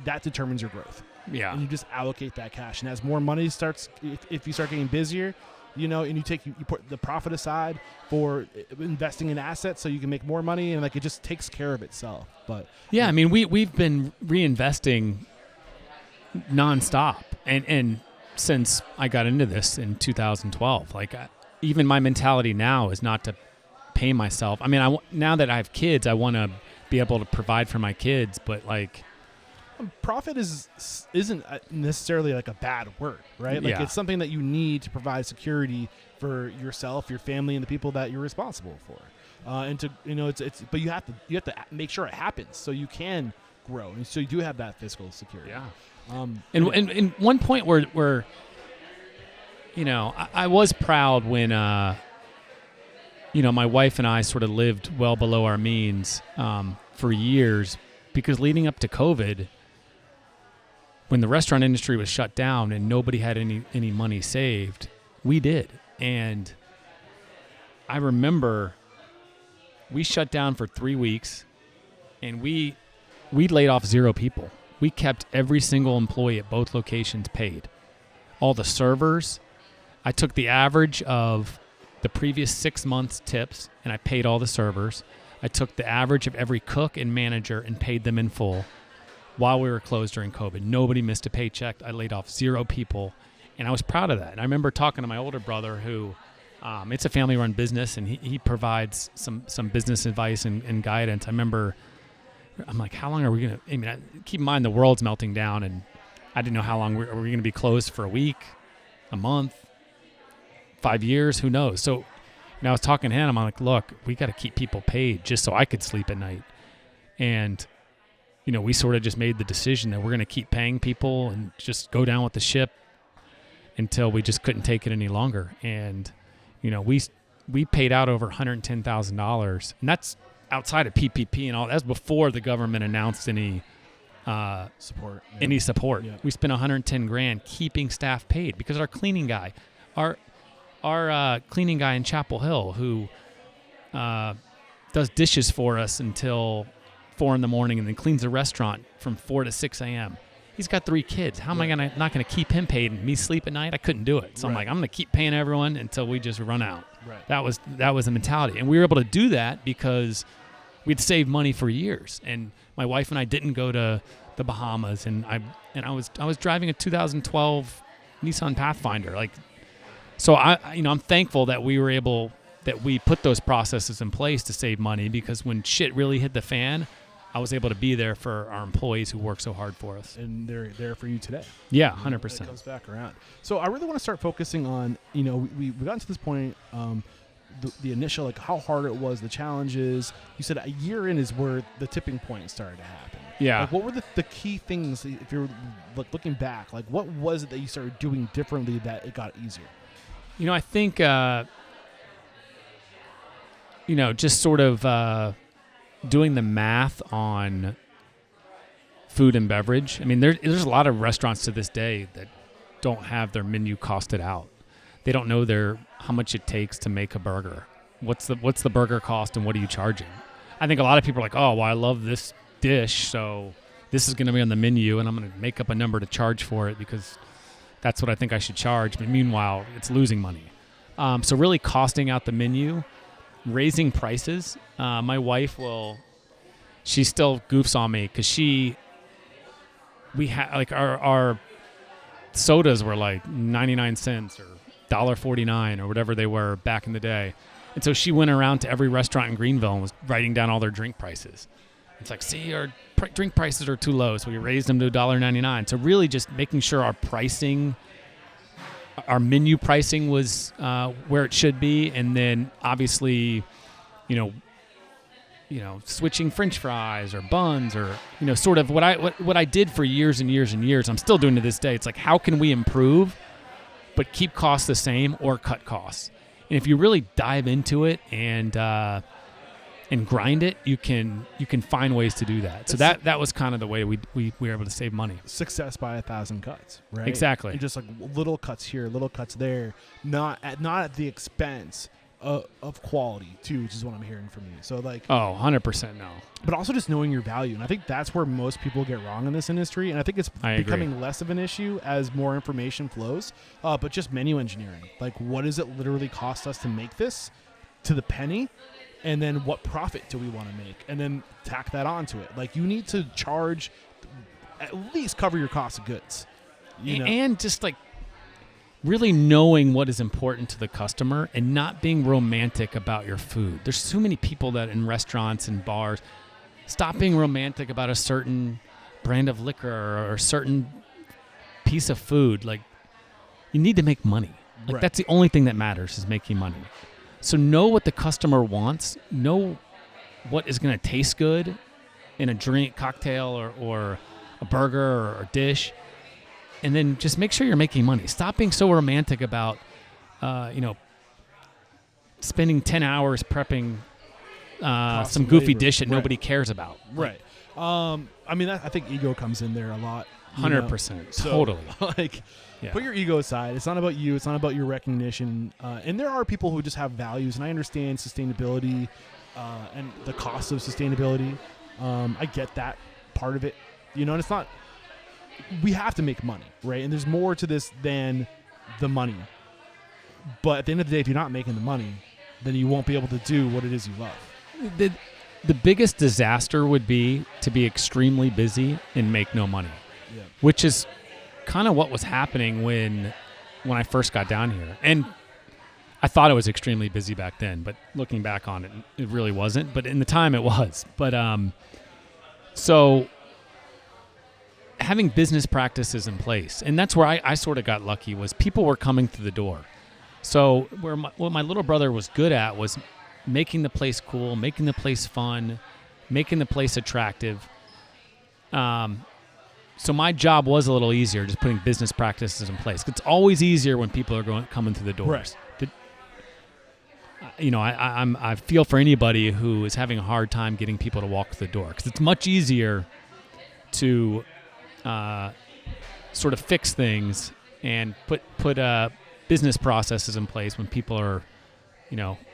that determines your growth. Yeah. And you just allocate that cash. And as more money starts, if you start getting busier, and you put the profit aside for investing in assets so you can make more money, and it just takes care of itself. But yeah, I mean, we've been reinvesting nonstop. And since I got into this in 2012, even my mentality now is not to pay myself. I mean, now that I have kids, I want to be able to provide for my kids, but profit isn't necessarily a bad word, right? It's something that you need to provide security for yourself, your family, and the people that you're responsible for. But you have to make sure it happens so you can grow, and so you do have that fiscal security. Yeah. And one point where I was proud when my wife and I sort of lived well below our means for years, because leading up to COVID, when the restaurant industry was shut down and nobody had any money saved, we did. And I remember we shut down for 3 weeks, and we laid off 0 people. We kept every single employee at both locations paid. All the servers, I took the average of the previous 6 months' tips, and I paid all the servers. I took the average of every cook and manager and paid them in full. While we were closed during COVID, nobody missed a paycheck. I laid off 0 people, and I was proud of that. And I remember talking to my older brother, who it's a family-run business, and he provides some business advice and guidance. I'm like, how long are we going to? Keep in mind the world's melting down, and I didn't know how long are we going to be closed for, a week, a month, 5 years, who knows? So I was talking to him. I'm like, look, we got to keep people paid just so I could sleep at night, and we sort of just made the decision that we're going to keep paying people and just go down with the ship until we just couldn't take it any longer. And, we paid out over $110,000, and that's outside of PPP and all. That's before the government announced any support. Yeah. Any support. Yeah. We spent $110,000 keeping staff paid, because our cleaning guy, our cleaning guy in Chapel Hill, who does dishes for us until 4 a.m. and then cleans the restaurant from 4 to 6 a.m. He's got 3 kids. How am I not going to keep him paid and me sleep at night? I couldn't do it. So I'm like, I'm going to keep paying everyone until we just run out. Right. That was the mentality. And we were able to do that because we'd saved money for years. And my wife and I didn't go to the Bahamas, and I was driving a 2012 Nissan Pathfinder. So I'm thankful that we put those processes in place to save money, because when shit really hit the fan, I was able to be there for our employees who work so hard for us. And they're there for you today. Yeah, 100%. It comes back around. So I really want to start focusing on, we got to this point, the initial, how hard it was, the challenges. You said a year in is where the tipping point started to happen. Yeah. What were the key things, if you're looking back, what was it that you started doing differently that it got easier? I think, just sort of doing the math on food and beverage. There's a lot of restaurants to this day that don't have their menu costed out. They don't know how much it takes to make a burger. What's the burger cost, and what are you charging? I think a lot of people are like, oh, well, I love this dish, so this is going to be on the menu, and I'm going to make up a number to charge for it because that's what I think I should charge. But meanwhile, it's losing money. So really costing out the menu, raising prices. My wife she still goofs on me because we had like our sodas were like 99 cents or $1.49 or whatever they were back in the day. And so she went around to every restaurant in Greenville and was writing down all their drink prices. It's like, see, our drink prices are too low, so we raised them to $1.99. So really just making sure our pricing, our menu pricing was where it should be. And then obviously, switching French fries or buns or, sort of what I did for years and years and years. I'm still doing to this day. It's like, how can we improve but keep costs the same or cut costs? And if you really dive into it and grind it, you can find ways to do that. So that was kind of the way we were able to save money. Success by 1,000 cuts, right? Exactly. And just like little cuts here, little cuts there, not at the expense of quality too, which is what I'm hearing from you. So like, 100% no. But also just knowing your value. And I think that's where most people get wrong in this industry. And I think it's becoming less of an issue as more information flows. But just menu engineering. Like, what does it literally cost us to make this to the penny? And then what profit do we want to make? And then tack that onto it. Like, you need to charge, at least cover your cost of goods. And just like really knowing what is important to the customer and not being romantic about your food. There's so many people that in restaurants and bars stop being romantic about a certain brand of liquor or a certain piece of food. Like, you need to make money. Like, that's the only thing that matters is making money. So know what the customer wants. Know what is going to taste good in a drink, cocktail, or a burger or a dish. And then just make sure you're making money. Stop being so romantic about, spending 10 hours prepping some goofy dish that nobody cares about. Right. I think ego comes in there a lot. 100%. So, totally. Put your ego aside. It's not about you. It's not about your recognition. And there are people who just have values, and I understand sustainability and the cost of sustainability. I get that part of it. And it's not... We have to make money, right? And there's more to this than the money. But at the end of the day, if you're not making the money, then you won't be able to do what it is you love. The biggest disaster would be to be extremely busy and make no money, which is kind of what was happening when I first got down here. And I thought I was extremely busy back then, but looking back on it, it really wasn't. But in the time, it was. But so having business practices in place, and that's where I sort of got lucky, was people were coming through the door. So what my little brother was good at was making the place cool, making the place fun, making the place attractive. So my job was a little easier, just putting business practices in place. It's always easier when people are coming through the doors. Right. I feel for anybody who is having a hard time getting people to walk through the door, because it's much easier to sort of fix things and put business processes in place when people are,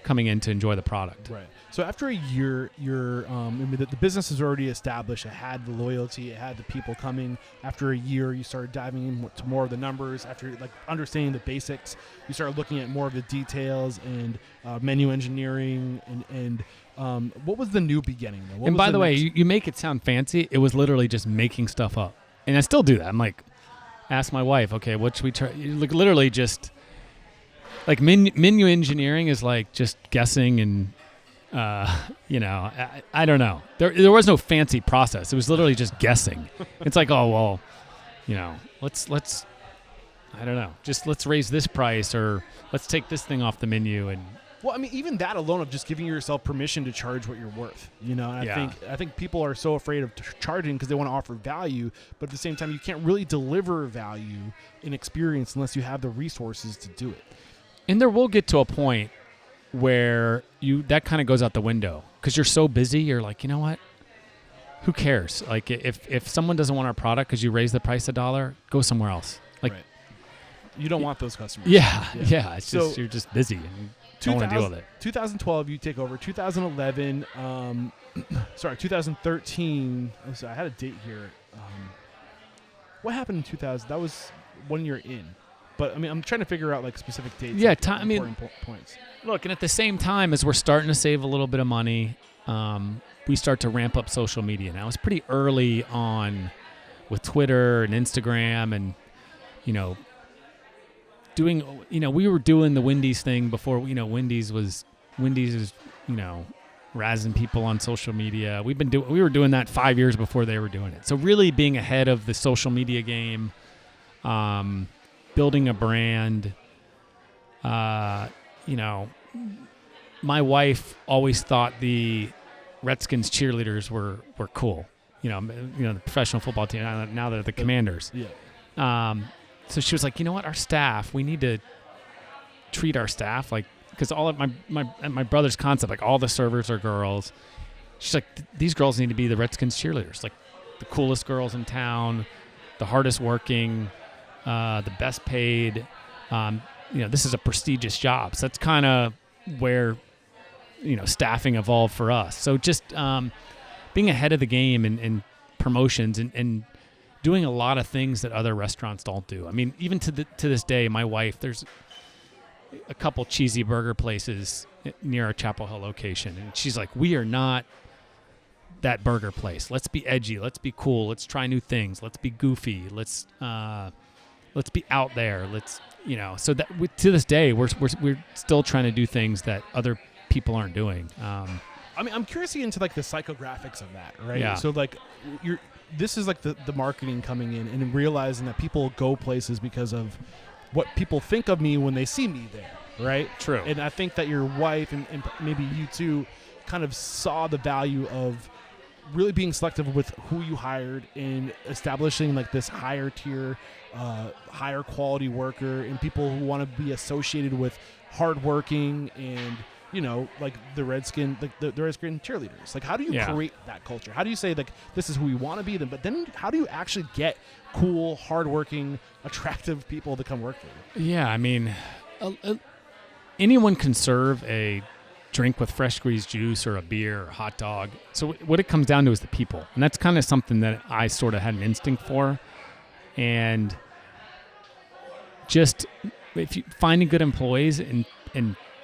coming in to enjoy the product. Right. So after a year, the business is already established. It had the loyalty. It had the people coming. After a year, you started diving into more of the numbers. After understanding the basics, you started looking at more of the details and menu engineering and what was the new beginning? And by the way, you make it sound fancy. It was literally just making stuff up. And I still do that. I'm like, ask my wife, okay, what should we try? Like, literally just, like, menu engineering is like just guessing and, I don't know. There was no fancy process. It was literally just guessing. It's like, oh, well, let's, I don't know, just let's raise this price or let's take this thing off the menu. And well, I mean, even that alone of just giving yourself permission to charge what you're worth, And I think people are so afraid of charging because they want to offer value, but at the same time, you can't really deliver value in experience unless you have the resources to do it. And there will get to a point where that kind of goes out the window because you're so busy. You're like, you know what? Who cares? Like, if someone doesn't want our product because you raise the price $1, go somewhere else. Like, right. You don't want those customers. Yeah. It's just you're just busy and don't want to deal with it. 2012, you take over. 2011, 2013. I had a date here. What happened in 2000? That was 1 year in. But, I mean, I'm trying to figure out, like, specific dates. Yeah, points. Look, and at the same time as we're starting to save a little bit of money, we start to ramp up social media. Now, it's pretty early on with Twitter and Instagram and, doing, we were doing the Wendy's thing before, Wendy's is, razzing people on social media. We were doing that 5 years before they were doing it. So really being ahead of the social media game, building a brand, my wife always thought the Redskins cheerleaders were cool. The professional football team. Now they're the Commanders. Yeah. So she was like, you know what, our staff, we need to treat our staff like, because all of my brother's concept, like all the servers are girls. She's like, these girls need to be the Redskins cheerleaders, like the coolest girls in town, the hardest working, the best paid. This is a prestigious job. So that's kind of where, staffing evolved for us. So just being ahead of the game and promotions and doing a lot of things that other restaurants don't do. I mean, even to this day, my wife, there's a couple cheesy burger places near our Chapel Hill location, and she's like, we are not that burger place. Let's be edgy. Let's be cool. Let's try new things. Let's be goofy. Let's be out there. So that to this day, we're still trying to do things that other people aren't doing. I'm curious into like the psychographics of that, right? Yeah. So like this is like the marketing coming in and realizing that people go places because of what people think of me when they see me there, right? True. And I think that your wife and maybe you too kind of saw the value of really being selective with who you hired and establishing like this higher tier, higher quality worker and people who want to be associated with hardworking and, like the Redskin, the Redskin cheerleaders. Like, how do you create that culture? How do you say, like, this is who we want to be? But then how do you actually get cool, hardworking, attractive people to come work for you? Yeah, I mean, anyone can serve a drink with fresh squeezed juice or a beer or a hot dog. So what it comes down to is the people. And that's kind of something that I sort of had an instinct for. And just if you finding good employees and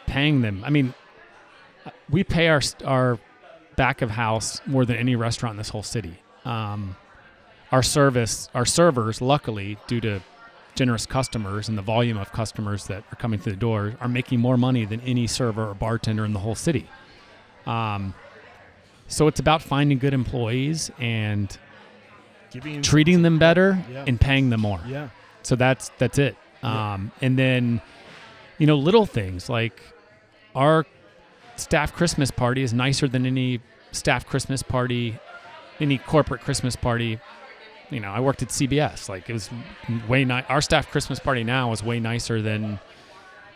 paying them. I mean, we pay our back of house more than any restaurant in this whole city. Our servers, luckily, due to generous customers and the volume of customers that are coming through the door, are making more money than any server or bartender in the whole city. So it's about finding good employees and treating them better and paying them more. Yeah. So that's it. And then, little things like our staff Christmas party is nicer than any staff Christmas party, any corporate Christmas party. I worked at CBS. Like, it was way nice. Our staff Christmas party now is way nicer than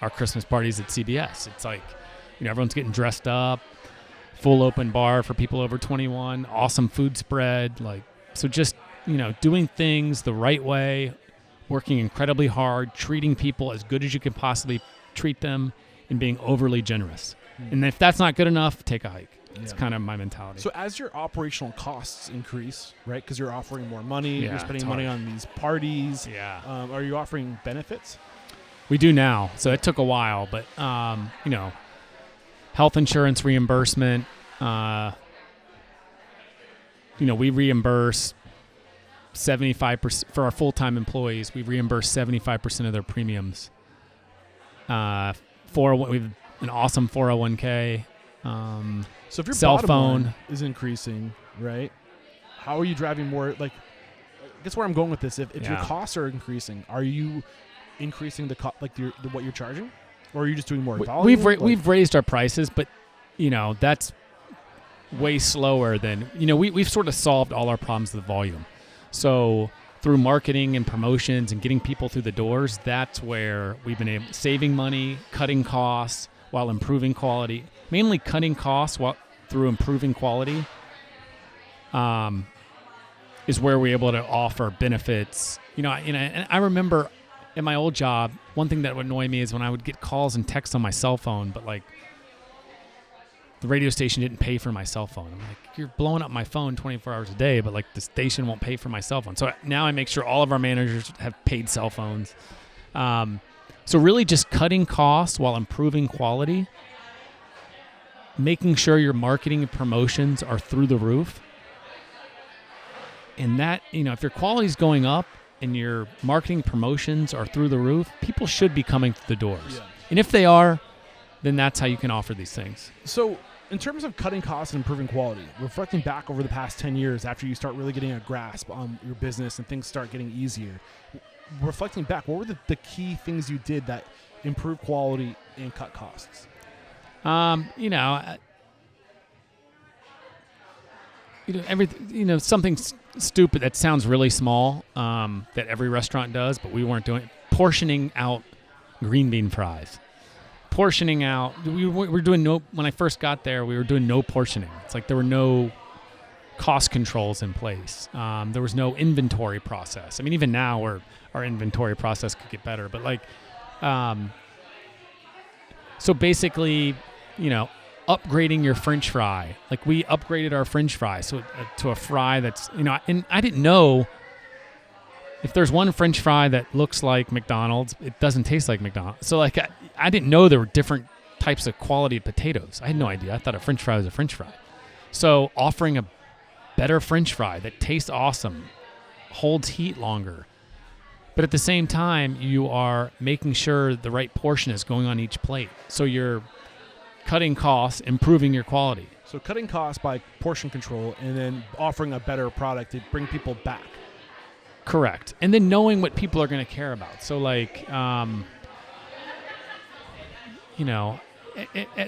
our Christmas parties at CBS. It's like, everyone's getting dressed up, full open bar for people over 21, awesome food spread. Like, so just, doing things the right way, working incredibly hard, treating people as good as you can possibly treat them, and being overly generous. And if that's not good enough, take a hike. It's kind of my mentality. So as your operational costs increase, right, because you're offering more money, you're spending money on these parties, are you offering benefits? We do now. So it took a while, but, health insurance reimbursement, we reimburse 75% for our full-time employees. We reimburse 75% of their premiums. We have an awesome 401k. So if your cell bottom phone line is increasing, right? How are you driving more? Like, I guess where I'm going with this, if your costs are increasing, are you increasing the what you're charging, or are you just doing more volume? We've raised our prices, but that's way slower than we've sort of solved all our problems with volume. So through marketing and promotions and getting people through the doors, that's where we've been saving money, cutting costs while improving quality. Mainly cutting costs through improving quality is where we're able to offer benefits. And I remember in my old job, one thing that would annoy me is when I would get calls and texts on my cell phone, but like the radio station didn't pay for my cell phone. I'm like, you're blowing up my phone 24 hours a day, but like the station won't pay for my cell phone. So now I make sure all of our managers have paid cell phones. So really just cutting costs while improving quality, making sure your marketing and promotions are through the roof, And that, if your quality's going up and your marketing promotions are through the roof, people should be coming through the doors. Yeah. And if they are, then that's how you can offer these things. So in terms of cutting costs and improving quality, reflecting back over the past 10 years after you start really getting a grasp on your business and things start getting easier, reflecting back, what were the key things you did that improved quality and cut costs? Something stupid that sounds really small that every restaurant does, but we weren't doing. Portioning out green bean fries. Portioning out. We were doing when I first got there, we were doing no portioning. It's like there were no cost controls in place. There was no inventory process. I mean, even now our inventory process could get better, but so basically, upgrading your French fry. Like we upgraded our French fry to a fry that's, and I didn't know if there's one French fry that looks like McDonald's, it doesn't taste like McDonald's. So I didn't know there were different types of quality of potatoes. I had no idea. I thought a French fry was a French fry. So offering a better French fry that tastes awesome, holds heat longer, but at the same time, you are making sure the right portion is going on each plate. So you're cutting costs, improving your quality. So cutting costs by portion control and then offering a better product to bring people back. Correct. And then knowing what people are going to care about. So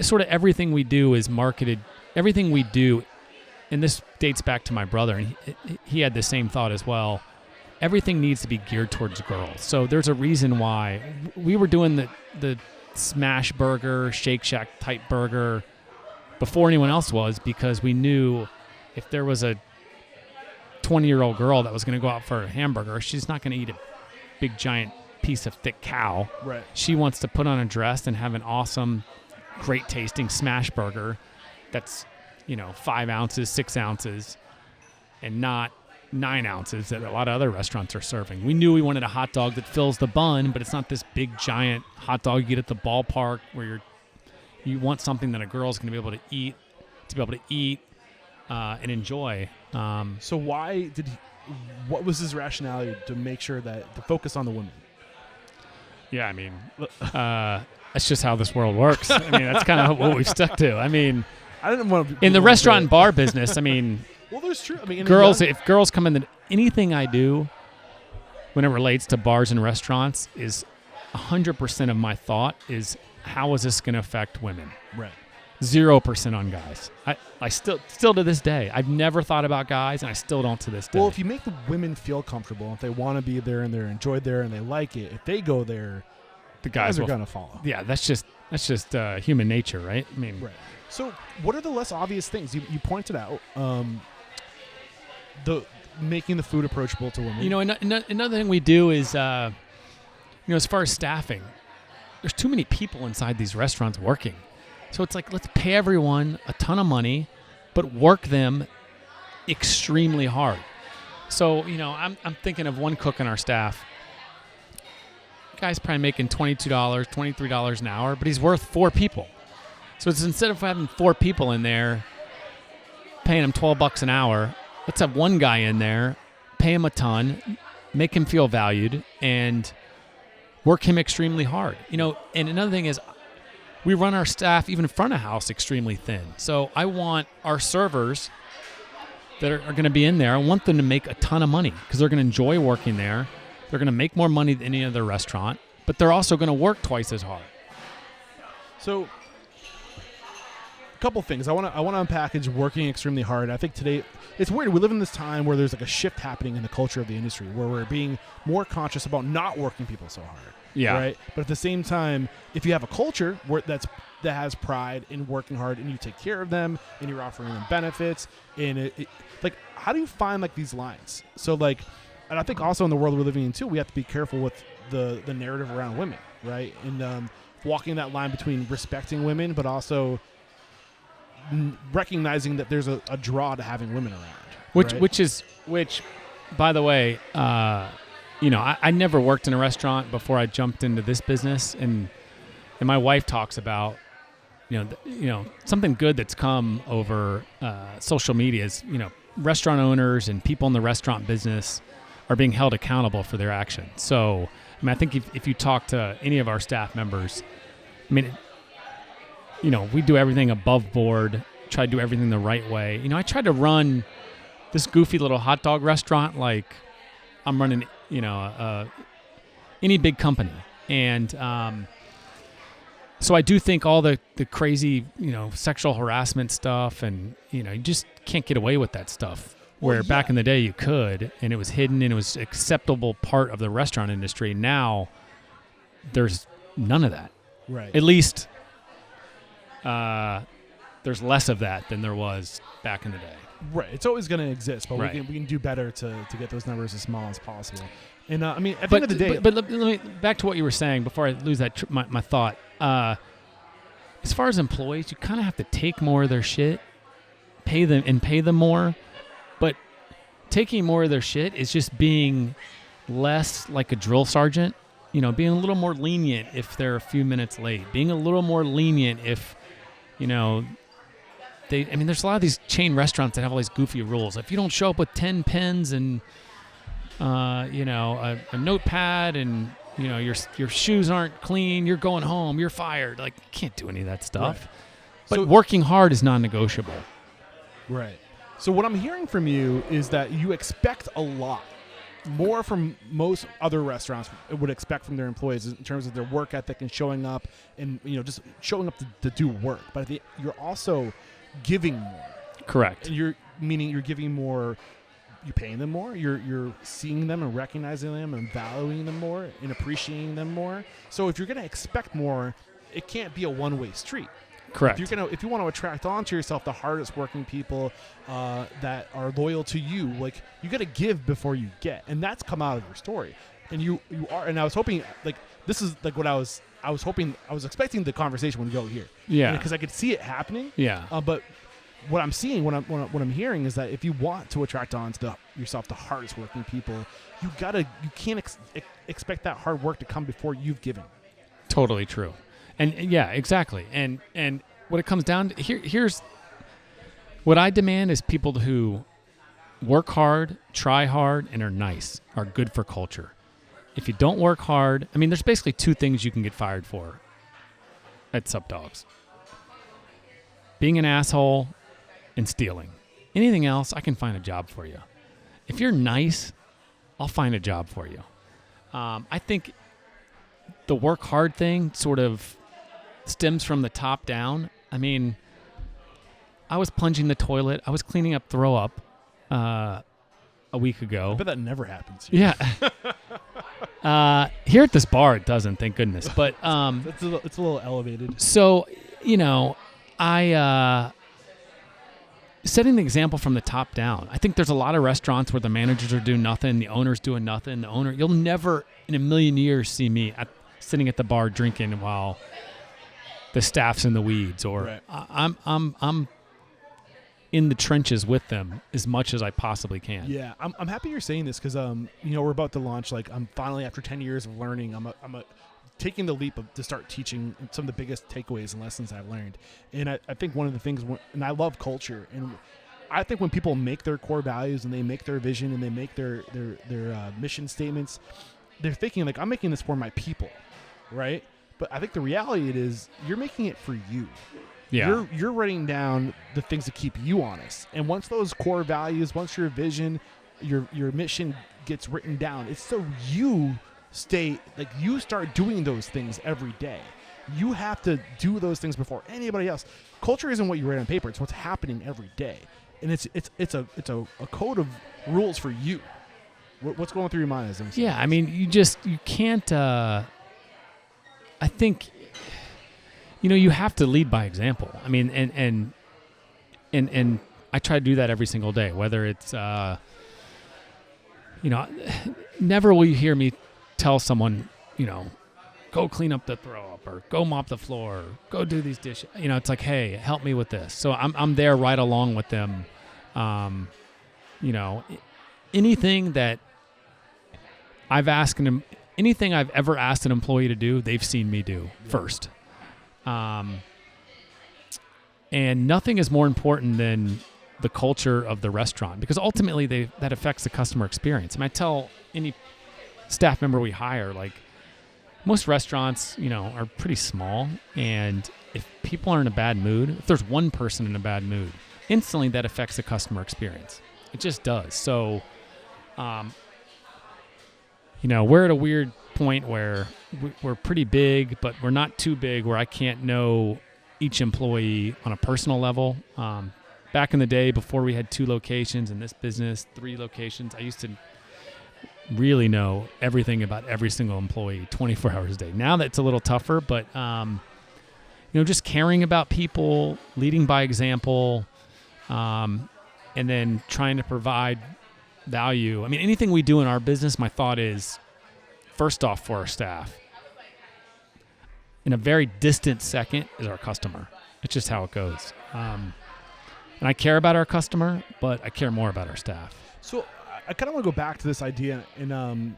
sort of everything we do is marketed. Everything we do, and this dates back to my brother, and he had the same thought as well. Everything needs to be geared towards girls. So there's a reason why we were doing the smash burger, Shake Shack type burger before anyone else was, because we knew if there was a 20-year-old girl that was going to go out for a hamburger, she's not going to eat a big giant piece of thick cow. Right. She wants to put on a dress and have an awesome, great tasting smash burger that's 5 ounces, 6 ounces, and not 9 ounces that a lot of other restaurants are serving. We knew we wanted a hot dog that fills the bun, but it's not this big giant hot dog you get at the ballpark where you want something that a girl's going to be able to eat and enjoy. So what was his rationality to make sure that to focus on the women? Yeah, I mean, that's just how this world works. I mean, that's kind of what we've stuck to. I mean, I didn't want to in the restaurant and bar business. I mean, well, there's true. I mean, if girls come in, anything I do when it relates to bars and restaurants is 100% of my thought is how is this going to affect women? Right. 0% on guys. I still to this day, I've never thought about guys, and I still don't to this day. Well, if you make the women feel comfortable, if they want to be there and they're enjoyed there and they like it, if they go there, the guys are going to follow. Yeah, that's just human nature, right? I mean, right. So, what are the less obvious things you pointed out? The making the food approachable to women. Another thing we do is, as far as staffing, there's too many people inside these restaurants working. So it's like, let's pay everyone a ton of money, but work them extremely hard. So, I'm thinking of one cook on our staff. Guy's probably making $22, $23 an hour, but he's worth 4 people. So it's instead of having 4 people in there, paying him $12 an hour, let's have one guy in there, pay him a ton, make him feel valued, and work him extremely hard. And another thing is, we run our staff, even front of house, extremely thin. So I want our servers that are going to be in there, I want them to make a ton of money because they're going to enjoy working there. They're going to make more money than any other restaurant, but they're also going to work twice as hard. So, a couple things. I want to unpackage working extremely hard. I think today, it's weird. We live in this time where there's like a shift happening in the culture of the industry where we're being more conscious about not working people so hard. Yeah. Right. But at the same time, if you have a culture that has pride in working hard and you take care of them and you're offering them benefits, and like, how do you find like these lines? So like, and I think also in the world we're living in too, we have to be careful with the narrative around women, right? And walking that line between respecting women, but also recognizing that there's a draw to having women around. Which, by the way, I never worked in a restaurant before I jumped into this business, and my wife talks about something good that's come over social media is, restaurant owners and people in the restaurant business are being held accountable for their actions. So, I think if you talk to any of our staff members, we do everything above board, try to do everything the right way. I tried to run this goofy little hot dog restaurant like I'm running, any big company. And so I do think all the crazy, sexual harassment stuff and, you just can't get away with that stuff. Where back in the day you could, and it was hidden and it was acceptable part of the restaurant industry. Now there's none of that. Right. At least there's less of that than there was back in the day. Right. It's always going to exist, but Right. we can do better to get those numbers as small as possible. And at the end of the day, but let me back to what you were saying before I lose that my thought. As far as employees, you kind of have to take more of their shit, pay them more. But taking more of their shit is just being less like a drill sergeant, being a little more lenient if they're a few minutes late, being a little more lenient if, there's a lot of these chain restaurants that have all these goofy rules. If you don't show up with 10 pens and, a notepad and, your shoes aren't clean, you're going home, you're fired. Like, you can't do any of that stuff. Right. But working hard is non-negotiable. Right. So what I'm hearing from you is that you expect a lot more from most other restaurants would expect from their employees in terms of their work ethic and showing up and, just showing up to do work. But you're also giving more. Correct. And you're giving more, you're paying them more, you're seeing them and recognizing them and valuing them more and appreciating them more. So if you're going to expect more, it can't be a one-way street. Correct. If you want to attract onto yourself the hardest working people that are loyal to you, like, you got to give before you get, and that's come out of your story. And you are. And I was hoping, like, this is like what I was expecting the conversation would go here. Yeah. Because I could see it happening. Yeah. But what I'm seeing, what I'm hearing is that if you want to attract onto yourself the hardest working people, you can't expect that hard work to come before you've given. Totally true. And yeah, exactly. And what it comes down to here's what I demand is people who work hard, try hard, and are nice, are good for culture. If you don't work hard, there's basically two things you can get fired for at Sup Dogs. Being an asshole and stealing. Anything else, I can find a job for you. If you're nice, I'll find a job for you. I think the work hard thing sort of stems from the top down. I was plunging the toilet. I was cleaning up throw up a week ago. I bet that never happens here. Yeah. Here at this bar, it doesn't, thank goodness. But it's a little elevated. So, I setting the example from the top down. I think there's a lot of restaurants where the managers are doing nothing, the owner's doing nothing. You'll never in a million years see me sitting at the bar drinking while the staff's in the weeds, or right. I'm in the trenches with them as much as I possibly can. Yeah, I'm happy you're saying this because we're about to launch. Like, I'm finally, after 10 years of learning, I'm taking the leap to start teaching some of the biggest takeaways and lessons I've learned. And I think one of the things, and I love culture, and I think when people make their core values and they make their vision and they make their mission statements, they're thinking, like, I'm making this for my people, right? But I think the reality is you're making it for you. Yeah. You're writing down the things that keep you honest. And once those core values, once your vision, your mission gets written down, it's so you you start doing those things every day. You have to do those things before anybody else. Culture isn't what you write on paper, it's what's happening every day. And it's a code of rules for you. What's going through your mind as I'm saying? Yeah, you can't I think you have to lead by example. And I try to do that every single day, whether it's never will you hear me tell someone, go clean up the throw up or go mop the floor, or go do these dishes. It's like, hey, help me with this. So I'm there right along with them. Anything that anything I've ever asked an employee to do, they've seen me do first. And nothing is more important than the culture of the restaurant, because ultimately that affects the customer experience. And I tell any staff member we hire, like, most restaurants, are pretty small, and if people are in a bad mood, if there's one person in a bad mood, instantly that affects the customer experience. It just does. So, we're at a weird point where we're pretty big, but we're not too big where I can't know each employee on a personal level. Back in the day, before we had 2 locations, in this business, 3 locations, I used to really know everything about every single employee 24 hours a day. Now that's a little tougher, but just caring about people, leading by example, and then trying to provide value. I mean, anything we do in our business, my thought is, first off, for our staff. In a very distant second is our customer. It's just how it goes. And I care about our customer, but I care more about our staff. So I kind of want to go back to this idea, and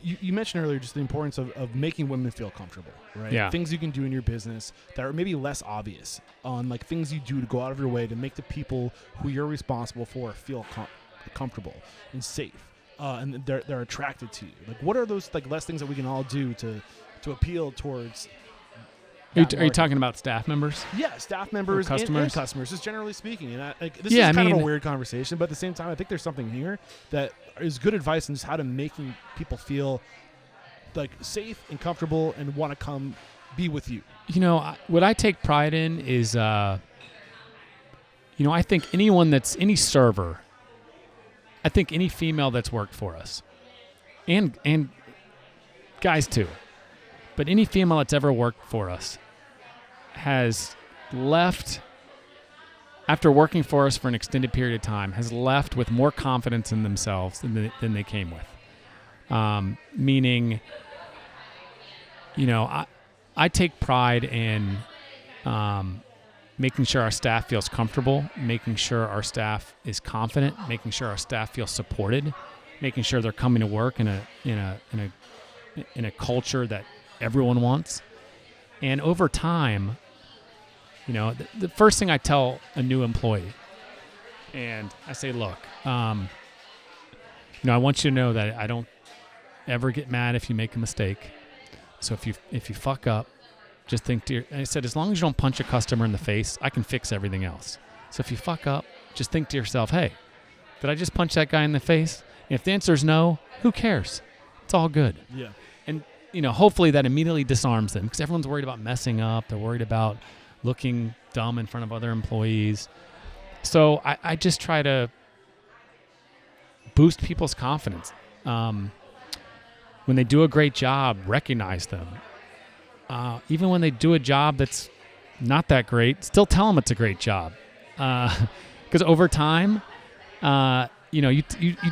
you mentioned earlier just the importance of making women feel comfortable, right? Yeah. Things you can do in your business that are maybe less obvious, on like things you do to go out of your way to make the people who you're responsible for feel comfortable and safe, and they're attracted to you. Like, what are those like less things that we can all do to appeal towards? Are you talking about staff members? Yeah, staff members or customers? and customers, just generally speaking. And this is kind of a weird conversation, but at the same time, I think there's something here that is good advice on just how to making people feel like safe and comfortable and want to come be with you. What I take pride in is, I think anyone that's any server, I think any female that's worked for us, and guys too, but any female that's ever worked for us has left, after working for us for an extended period of time, has left with more confidence in themselves than they came with. Meaning, I take pride in making sure our staff feels comfortable, making sure our staff is confident, making sure our staff feels supported, making sure they're coming to work in a culture that everyone wants. And over time, the first thing I tell a new employee, and I say, look, I want you to know that I don't ever get mad if you make a mistake. So if you fuck up, just think I said, as long as you don't punch a customer in the face, I can fix everything else. So if you fuck up, just think to yourself, hey, did I just punch that guy in the face? And if the answer is no, who cares? It's all good. Yeah. And, hopefully that immediately disarms them, because everyone's worried about messing up. They're worried about looking dumb in front of other employees. So I just try to boost people's confidence. When they do a great job, recognize them. Even when they do a job that's not that great, still tell them it's a great job. Because over time, you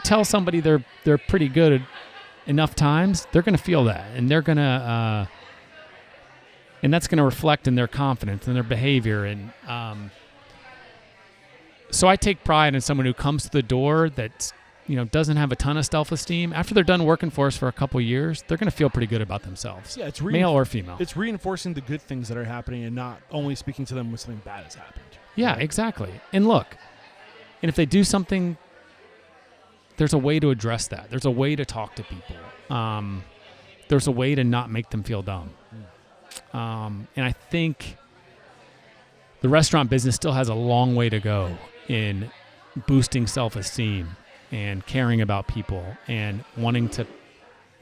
tell somebody they're pretty good enough times, they're going to feel that, and they're going to, and that's going to reflect in their confidence and their behavior. And so I take pride in someone who comes to the door that's, doesn't have a ton of self-esteem. After they're done working for us for a couple of years, they're going to feel pretty good about themselves. Yeah, it's male or female. It's reinforcing the good things that are happening and not only speaking to them when something bad has happened. Yeah, right? Exactly. And look, and if they do something, there's a way to address that. There's a way to talk to people. There's a way to not make them feel dumb. And I think the restaurant business still has a long way to go in boosting self-esteem and caring about people and wanting to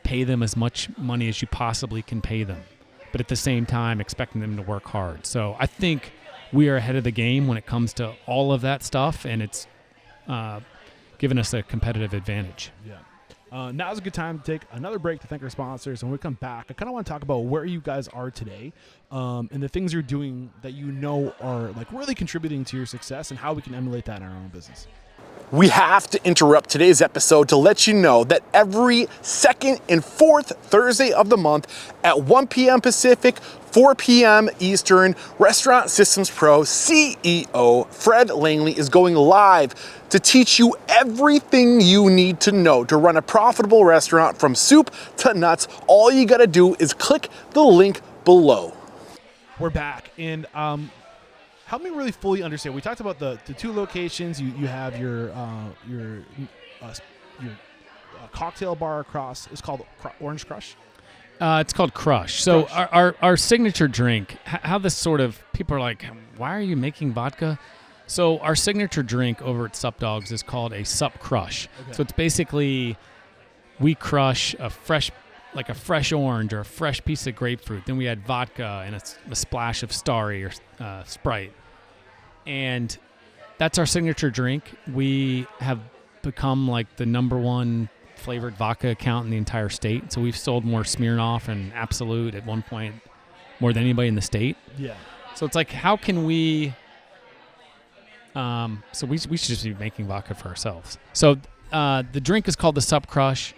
pay them as much money as you possibly can pay them, but at the same time expecting them to work hard. So I think we are ahead of the game when it comes to all of that stuff, and it's given us a competitive advantage. Yeah. Now's a good time to take another break to thank our sponsors. And when we come back, I kind of want to talk about where you guys are today, and the things you're doing that are like really contributing to your success, and how we can emulate that in our own business. We have to interrupt today's episode to let you know that every second and fourth Thursday of the month at 1 p.m. Pacific, 4 p.m. Eastern, Restaurant Systems Pro CEO Fred Langley is going live to teach you everything you need to know to run a profitable restaurant from soup to nuts. All you got to do is click the link below. We're back, and help me really fully understand. We talked about the 2 locations. You have your cocktail bar across. It's called Orange Crush. It's called Crush. So Crush. our signature drink, how this sort of, people are like, why are you making vodka? So our signature drink over at Sup Dogs is called a Sup Crush. Okay. So it's basically, we crush a fresh orange or a fresh piece of grapefruit. Then we add vodka and a splash of Starry or Sprite. And that's our signature drink. We have become like the #1 flavored vodka account in the entire state. So we've sold more Smirnoff and Absolute at one point more than anybody in the state. Yeah. So it's like, how can we? So we should just be making vodka for ourselves. So the drink is called the Sup Crush.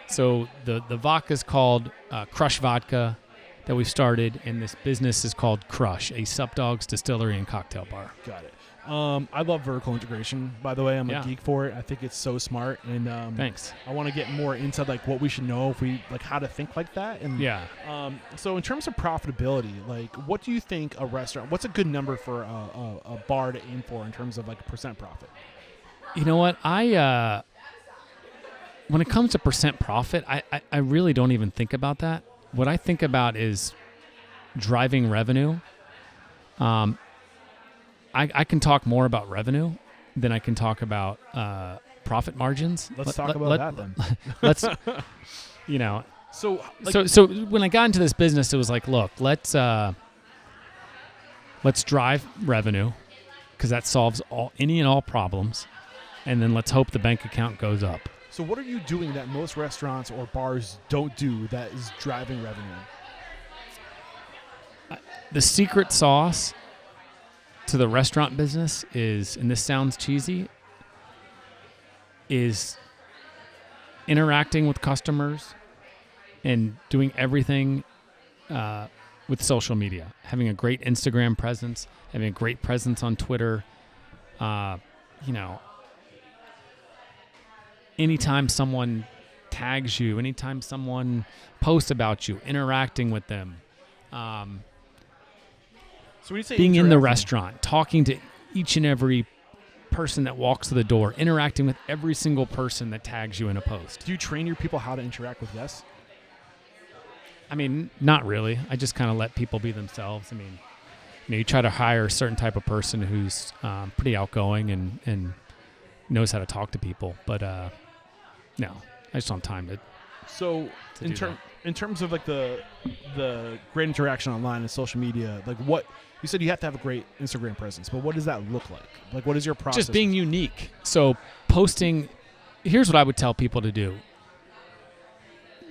So the vodka is called Crush Vodka that we've started, and this business is called Crush, a Sup Dogs distillery and cocktail bar. Got it. I love vertical integration, by the way. I'm a geek for it. I think it's so smart. And thanks. I want to get more into like what we should know if we like how to think like that. And so in terms of profitability, like what do you think a restaurant, what's a good number for a bar to aim for in terms of like percent profit? You know what? When it comes to percent profit, I really don't even think about that. What I think about is driving revenue. I can talk more about revenue than I can talk about profit margins. Let's talk about that then. Let's, you know. So when I got into this business, it was like, look, let's drive revenue because that solves any and all problems, and then let's hope the bank account goes up. So what are you doing that most restaurants or bars don't do that is driving revenue? The secret sauce to the restaurant business is, and this sounds cheesy, is interacting with customers and doing everything with social media. Having a great Instagram presence, having a great presence on Twitter. Anytime someone tags you, anytime someone posts about you, interacting with them. So when you say being in the restaurant, talking to each and every person that walks through the door, interacting with every single person that tags you in a post. Do you train your people how to interact with guests? I mean, not really. I just kind of let people be themselves. I mean, you try to hire a certain type of person who's pretty outgoing and knows how to talk to people. But no, I just don't have time to. So in terms of like the great interaction online and social media, like what you said, you have to have a great Instagram presence, but what does that look like? Like, what is your process? Just being unique. So posting. Here's what I would tell people to do.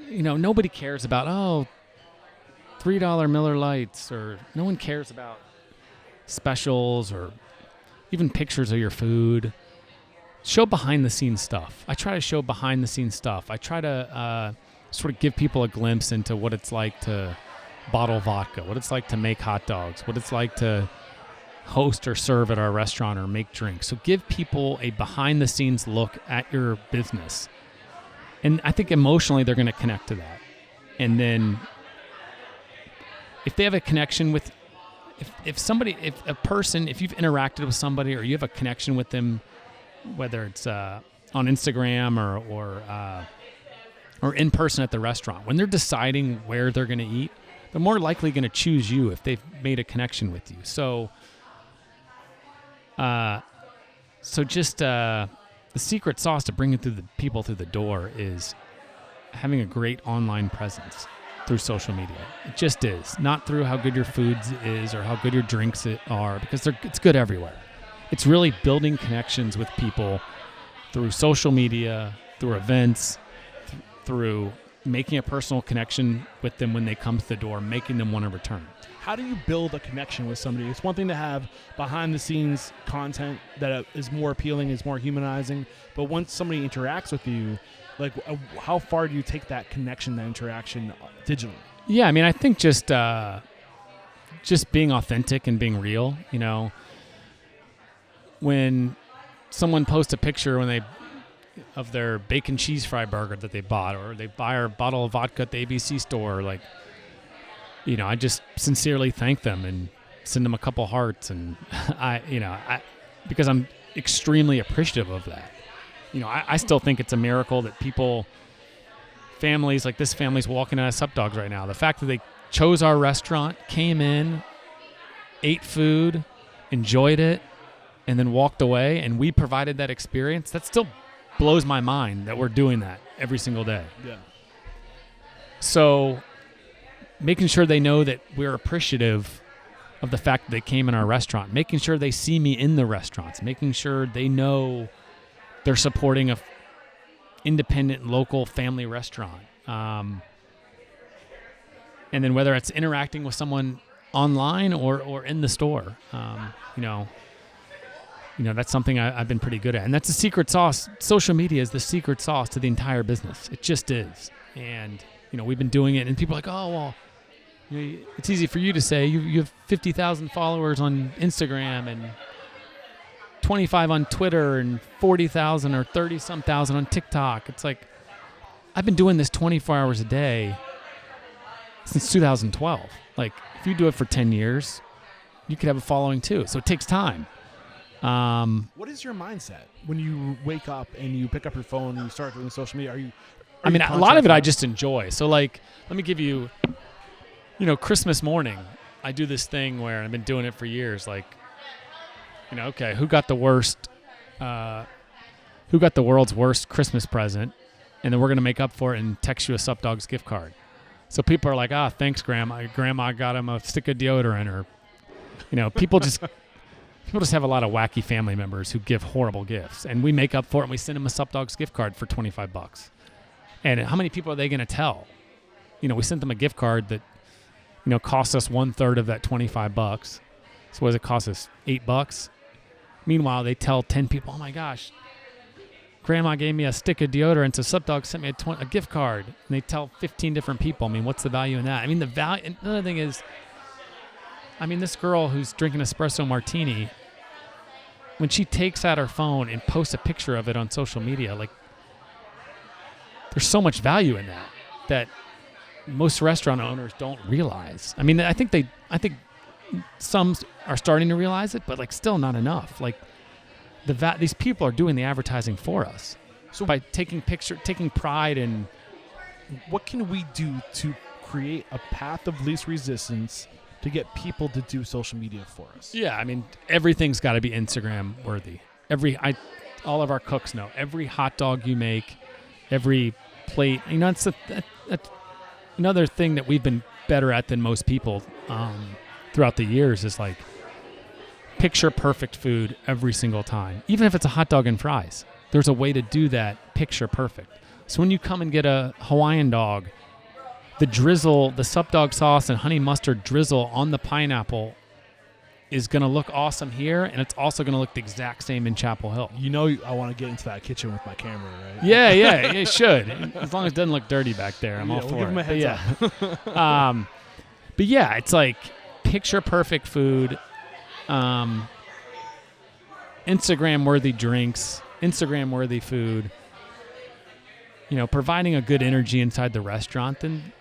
Nobody cares about $3 Miller Lights, or no one cares about specials or even pictures of your food. Show behind-the-scenes stuff. I try to show behind-the-scenes stuff. I try to sort of give people a glimpse into what it's like to bottle vodka, what it's like to make hot dogs, what it's like to host or serve at our restaurant or make drinks. So give people a behind-the-scenes look at your business. And I think emotionally they're going to connect to that. And then if they have a connection with, if you've interacted with somebody or you have a connection with them, whether it's on Instagram or in person at the restaurant, when they're deciding where they're going to eat, they're more likely going to choose you if they've made a connection with you. So, just the secret sauce to bringing the people through the door is having a great online presence through social media. It just is. Not through how good your food is or how good your drinks are, because it's good everywhere. It's really building connections with people through social media, through events, through making a personal connection with them when they come to the door, making them want to return. How do you build a connection with somebody? It's one thing to have behind-the-scenes content that is more appealing, is more humanizing, but once somebody interacts with you, like how far do you take that connection, that interaction digitally? Yeah, I mean, I think just being authentic and being real, when someone posts a picture of their bacon cheese fry burger that they bought, or they buy a bottle of vodka at the ABC store, I just sincerely thank them and send them a couple hearts, and because I'm extremely appreciative of that. I still think it's a miracle that families like this family's walking out of Sup Dogs right now. The fact that they chose our restaurant, came in, ate food, enjoyed it, and then walked away, and we provided that experience, that still blows my mind that we're doing that every single day. Yeah. So making sure they know that we're appreciative of the fact that they came in our restaurant, making sure they see me in the restaurants, making sure they know they're supporting a independent local family restaurant. And then whether it's interacting with someone online or in the store, that's something I've been pretty good at. And that's the secret sauce. Social media is the secret sauce to the entire business. It just is. And, we've been doing it, and people are like, oh, well, it's easy for you to say. You have 50,000 followers on Instagram and 25 on Twitter and 40,000 or 30-some thousand on TikTok. It's like, I've been doing this 24 hours a day since 2012. Like, if you do it for 10 years, you could have a following too. So it takes time. What is your mindset when you wake up and you pick up your phone and you start doing social media? A lot of it I just enjoy. So, like, let me give you, Christmas morning, I do this thing where I've been doing it for years. Like, okay, who got the world's worst Christmas present? And then we're going to make up for it and text you a Sup Dogs gift card. So people are like, thanks, Grandma. Grandma got him a stick of deodorant, or, people just have a lot of wacky family members who give horrible gifts, and we make up for it and we send them a Sup Dogs gift card for $25. And how many people are they going to tell? We sent them a gift card that, cost us 1/3 of that $25. So what does it cost us? $8? Meanwhile, they tell 10 people, oh my gosh, Grandma gave me a stick of deodorant, so Sup Dogs sent me a gift card. And they tell 15 different people. What's the value in that? The value, and another thing is, this girl who's drinking espresso martini, when she takes out her phone and posts a picture of it on social media, like, there's so much value in that most restaurant owners don't realize. I think some are starting to realize it, but, like, still not enough. Like, these people are doing the advertising for us. So by taking pride in, what can we do to create a path of least resistance to get people to do social media for us? Yeah, everything's got to be Instagram worthy. All of our cooks know every hot dog you make, every plate. It's another thing that we've been better at than most people throughout the years is, like, picture perfect food every single time. Even if it's a hot dog and fries, there's a way to do that picture perfect. So when you come and get a Hawaiian dog, the drizzle, the Sup Dog sauce and honey mustard drizzle on the pineapple is going to look awesome here, and it's also going to look the exact same in Chapel Hill. I want to get into that kitchen with my camera, right? Yeah, it should. As long as it doesn't look dirty back there, I'm all for give it. Them a heads up. But yeah, it's like picture perfect food, Instagram worthy drinks, Instagram worthy food. Providing a good energy inside the restaurant, then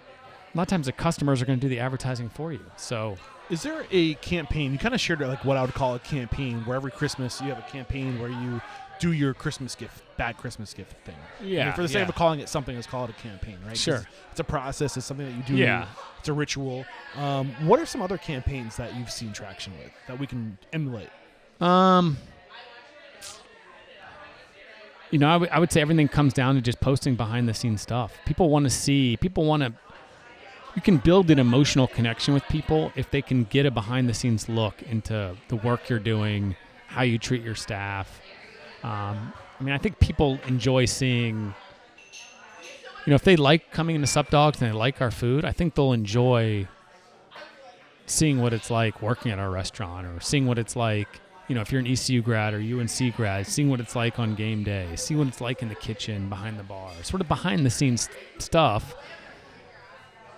a lot of times the customers are going to do the advertising for you. So, is there a campaign? You kind of shared like what I would call a campaign, where every Christmas you have a campaign where you do your Christmas gift, bad Christmas gift thing. Yeah. For the sake of calling it something, let's call it a campaign, right? Sure. It's a process. It's something that you do. Yeah. It's a ritual. What are some other campaigns that you've seen traction with that we can emulate? I would say everything comes down to just posting behind the scenes stuff. People want to see. You can build an emotional connection with people if they can get a behind the scenes look into the work you're doing, how you treat your staff. I think people enjoy seeing, if they like coming into Sup Dogs and they like our food, I think they'll enjoy seeing what it's like working at our restaurant, or seeing what it's like, if you're an ECU grad or UNC grad, seeing what it's like on game day, see what it's like in the kitchen, behind the bar, sort of behind the scenes stuff.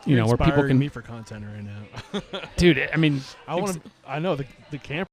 You're where people can me for content right now. Dude, I know the camera